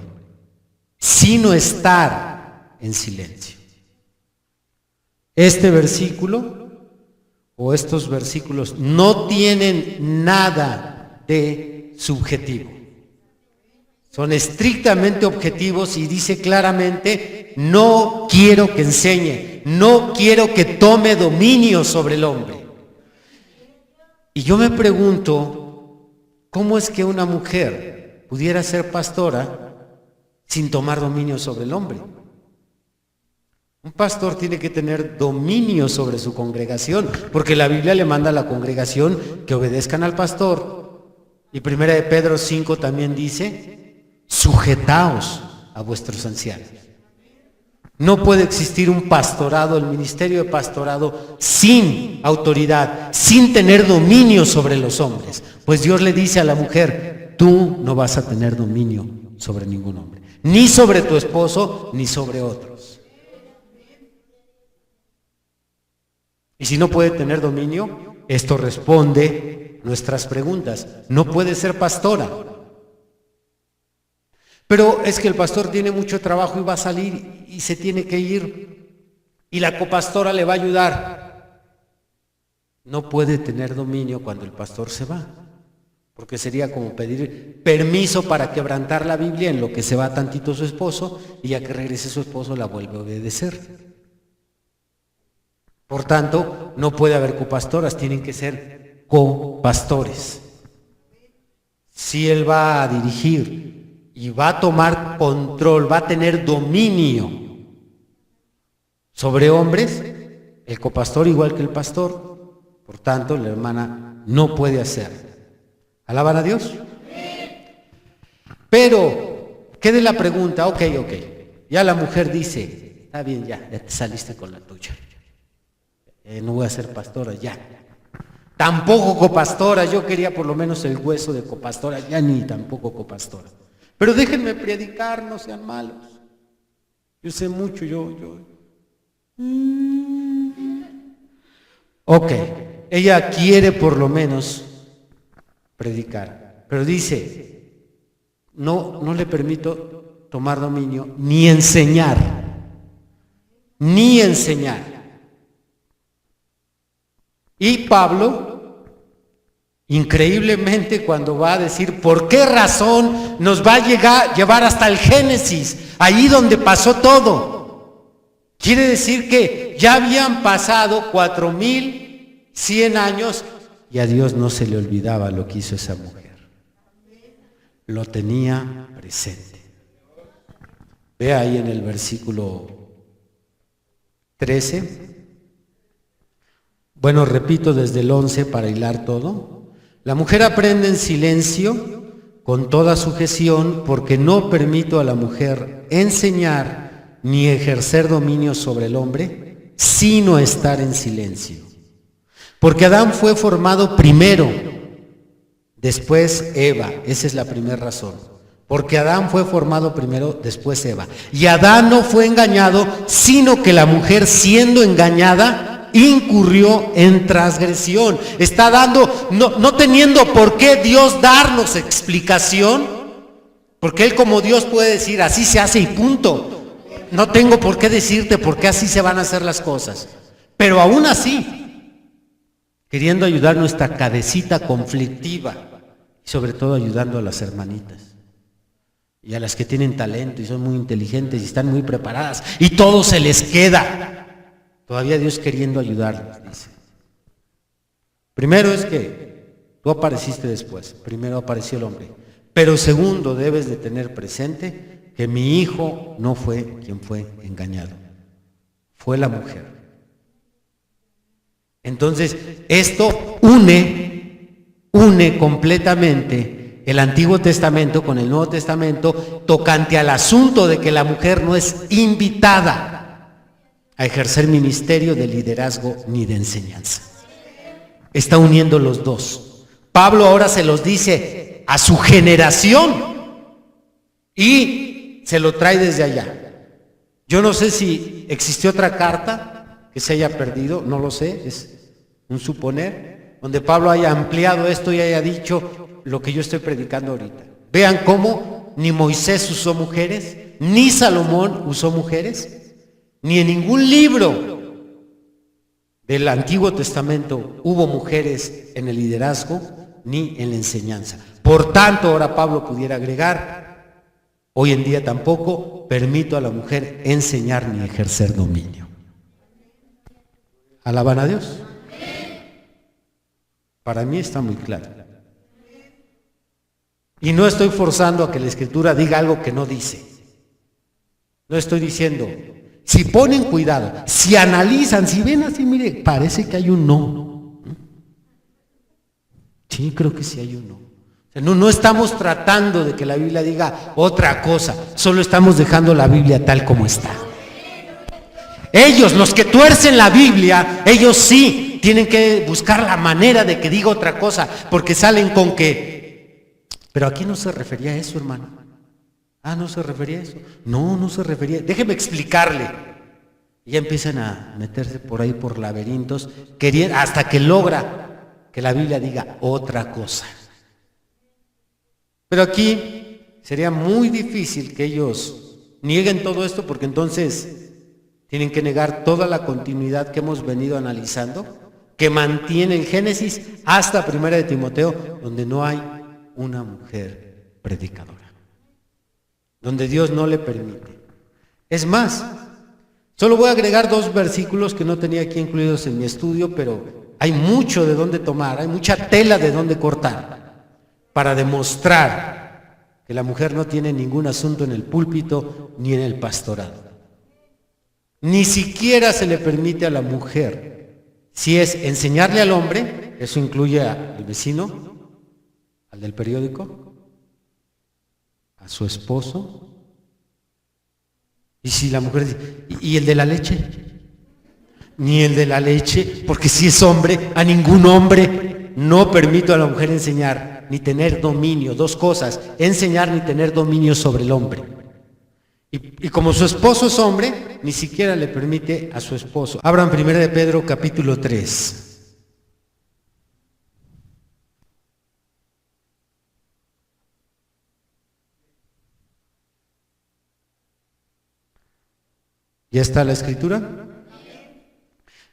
sino estar en silencio. Este versículo o estos versículos no tienen nada de subjetivo. Son estrictamente objetivos y dice claramente, no quiero que enseñe, no quiero que tome dominio sobre el hombre. Y yo me pregunto, ¿cómo es que una mujer pudiera ser pastora sin tomar dominio sobre el hombre? Un pastor tiene que tener dominio sobre su congregación, porque la Biblia le manda a la congregación que obedezcan al pastor. Y 1 de Pedro 5 también dice, sujetaos a vuestros ancianos. No puede existir un pastorado, el ministerio de pastorado, sin autoridad, sin tener dominio sobre los hombres. Pues Dios le dice a la mujer, tú no vas a tener dominio sobre ningún hombre, ni sobre tu esposo, ni sobre otros. Y si no puede tener dominio, esto responde nuestras preguntas. No puede ser pastora. Pero es que el pastor tiene mucho trabajo y va a salir y se tiene que ir. Y la copastora le va a ayudar. No puede tener dominio cuando el pastor se va. Porque sería como pedir permiso para quebrantar la Biblia en lo que se va tantito su esposo y ya que regrese su esposo la vuelve a obedecer. Por tanto, no puede haber copastoras, tienen que ser copastores. Si él va a dirigir y va a tomar control, va a tener dominio sobre hombres, el copastor igual que el pastor. Por tanto, la hermana no puede hacer. ¿Alaban a Dios? Pero, quede la pregunta, ok. Ya la mujer dice, está bien, ya te saliste con la tuya. No voy a ser pastora, ya. Tampoco copastora, yo quería por lo menos el hueso de copastora, ya ni tampoco copastora. Pero déjenme predicar, no sean malos. Yo sé mucho, Ok, ella quiere por lo menos predicar, pero dice, no le permito tomar dominio ni enseñar. Y Pablo, increíblemente, cuando va a decir por qué razón, nos va a llevar hasta el Génesis, ahí donde pasó todo. Quiere decir que ya habían pasado 4100 años y a Dios no se le olvidaba lo que hizo esa mujer. Lo tenía presente. Ve ahí en el versículo 13. Bueno, repito desde el 11 para hilar todo. La mujer aprende en silencio, con toda sujeción, porque no permito a la mujer enseñar ni ejercer dominio sobre el hombre, sino estar en silencio. Porque Adán fue formado primero, después Eva. Esa es la primera razón. Porque Adán fue formado primero, después Eva. Y Adán no fue engañado, sino que la mujer, siendo engañada, incurrió en transgresión. Está dando, no teniendo por qué Dios darnos explicación, porque Él como Dios puede decir, así se hace y punto. No tengo por qué decirte por qué así se van a hacer las cosas. Pero aún así, queriendo ayudar nuestra cabecita conflictiva, y sobre todo ayudando a las hermanitas, y a las que tienen talento y son muy inteligentes y están muy preparadas, y todo se les queda. Todavía Dios queriendo ayudarlos, dice. Primero es que tú apareciste después, primero apareció el hombre. Pero segundo, debes de tener presente que mi hijo no fue quien fue engañado, fue la mujer. Entonces, esto une completamente el Antiguo Testamento con el Nuevo Testamento tocante al asunto de que la mujer no es invitada a ejercer ministerio de liderazgo ni de enseñanza. Está uniendo los dos. Pablo ahora se los dice a su generación y se lo trae desde allá. Yo no sé si existió otra carta que se haya perdido, no lo sé, es un suponer, donde Pablo haya ampliado esto y haya dicho lo que yo estoy predicando ahorita. Vean cómo ni Moisés usó mujeres, ni Salomón usó mujeres, ni en ningún libro del Antiguo Testamento hubo mujeres en el liderazgo ni en la enseñanza. Por tanto, ahora Pablo pudiera agregar, hoy en día tampoco permito a la mujer enseñar ni ejercer dominio. ¿Alaban a Dios? Para mí está muy claro. Y no estoy forzando a que la Escritura diga algo que no dice. No estoy diciendo, si ponen cuidado, si analizan, si ven así, mire, parece que hay un no. Sí, creo que sí hay un no. No estamos tratando de que la Biblia diga otra cosa, solo estamos dejando la Biblia tal como está. Ellos, los que tuercen la Biblia, ellos sí tienen que buscar la manera de que diga otra cosa, porque salen con que, pero aquí no se refería a eso, hermano. No se refería a eso. No se refería. Déjeme explicarle. Y ya empiezan a meterse por ahí por laberintos, hasta que logra que la Biblia diga otra cosa. Pero aquí sería muy difícil que ellos nieguen todo esto, porque entonces tienen que negar toda la continuidad que hemos venido analizando, que mantiene el Génesis hasta 1 de Timoteo, donde no hay una mujer predicadora, donde Dios no le permite. Es más, solo voy a agregar 2 versículos que no tenía aquí incluidos en mi estudio, pero hay mucho de dónde tomar, hay mucha tela de dónde cortar, para demostrar que la mujer no tiene ningún asunto en el púlpito ni en el pastorado. Ni siquiera se le permite a la mujer, si es enseñarle al hombre, eso incluye al vecino, al del periódico, a su esposo, y si la mujer dice, ¿y el de la leche? Ni el de la leche, porque si es hombre, a ningún hombre no permito a la mujer enseñar, ni tener dominio, 2 cosas, enseñar ni tener dominio sobre el hombre. Y como su esposo es hombre, ni siquiera le permite a su esposo. Abran 1 de Pedro capítulo 3. ¿Ya está la escritura?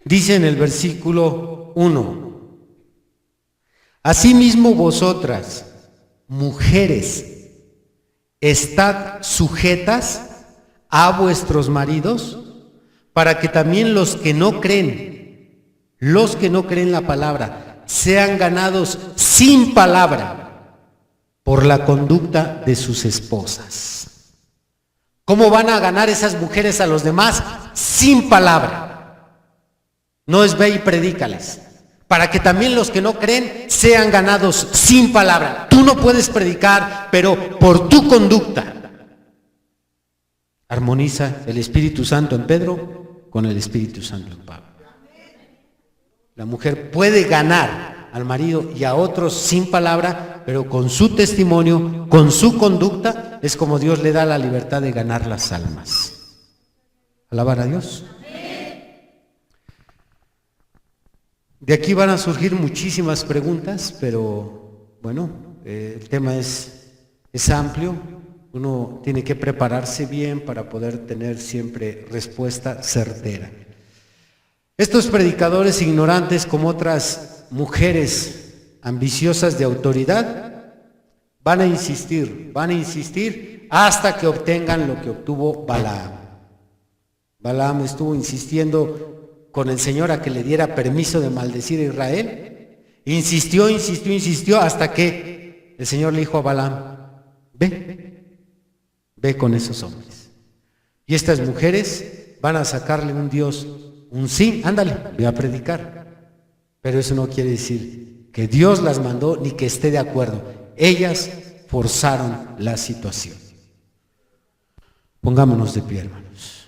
Dice en el versículo 1: Asimismo vosotras, mujeres, estad sujetas a vuestros maridos, para que también los que no creen la palabra, sean ganados sin palabra por la conducta de sus esposas. ¿Cómo van a ganar esas mujeres a los demás? Sin palabra. No es ve y predícales. Para que también los que no creen sean ganados sin palabra. Tú no puedes predicar, pero por tu conducta. Armoniza el Espíritu Santo en Pedro con el Espíritu Santo en Pablo. La mujer puede ganar al marido y a otros sin palabra, pero con su testimonio, con su conducta, es como Dios le da la libertad de ganar las almas. ¿Alabar a Dios? De aquí van a surgir muchísimas preguntas, pero bueno, el tema es amplio. Uno tiene que prepararse bien para poder tener siempre respuesta certera. Estos predicadores ignorantes, como otras mujeres ambiciosas de autoridad, van a insistir hasta que obtengan lo que obtuvo Balaam. Balaam estuvo insistiendo con el Señor a que le diera permiso de maldecir a Israel. Insistió hasta que el Señor le dijo a Balaam: ve con esos hombres. Y estas mujeres van a sacarle un Dios, un sí, ándale, ve a predicar. Pero eso no quiere decir que Dios las mandó ni que esté de acuerdo. Ellas forzaron la situación. Pongámonos de pie, hermanos.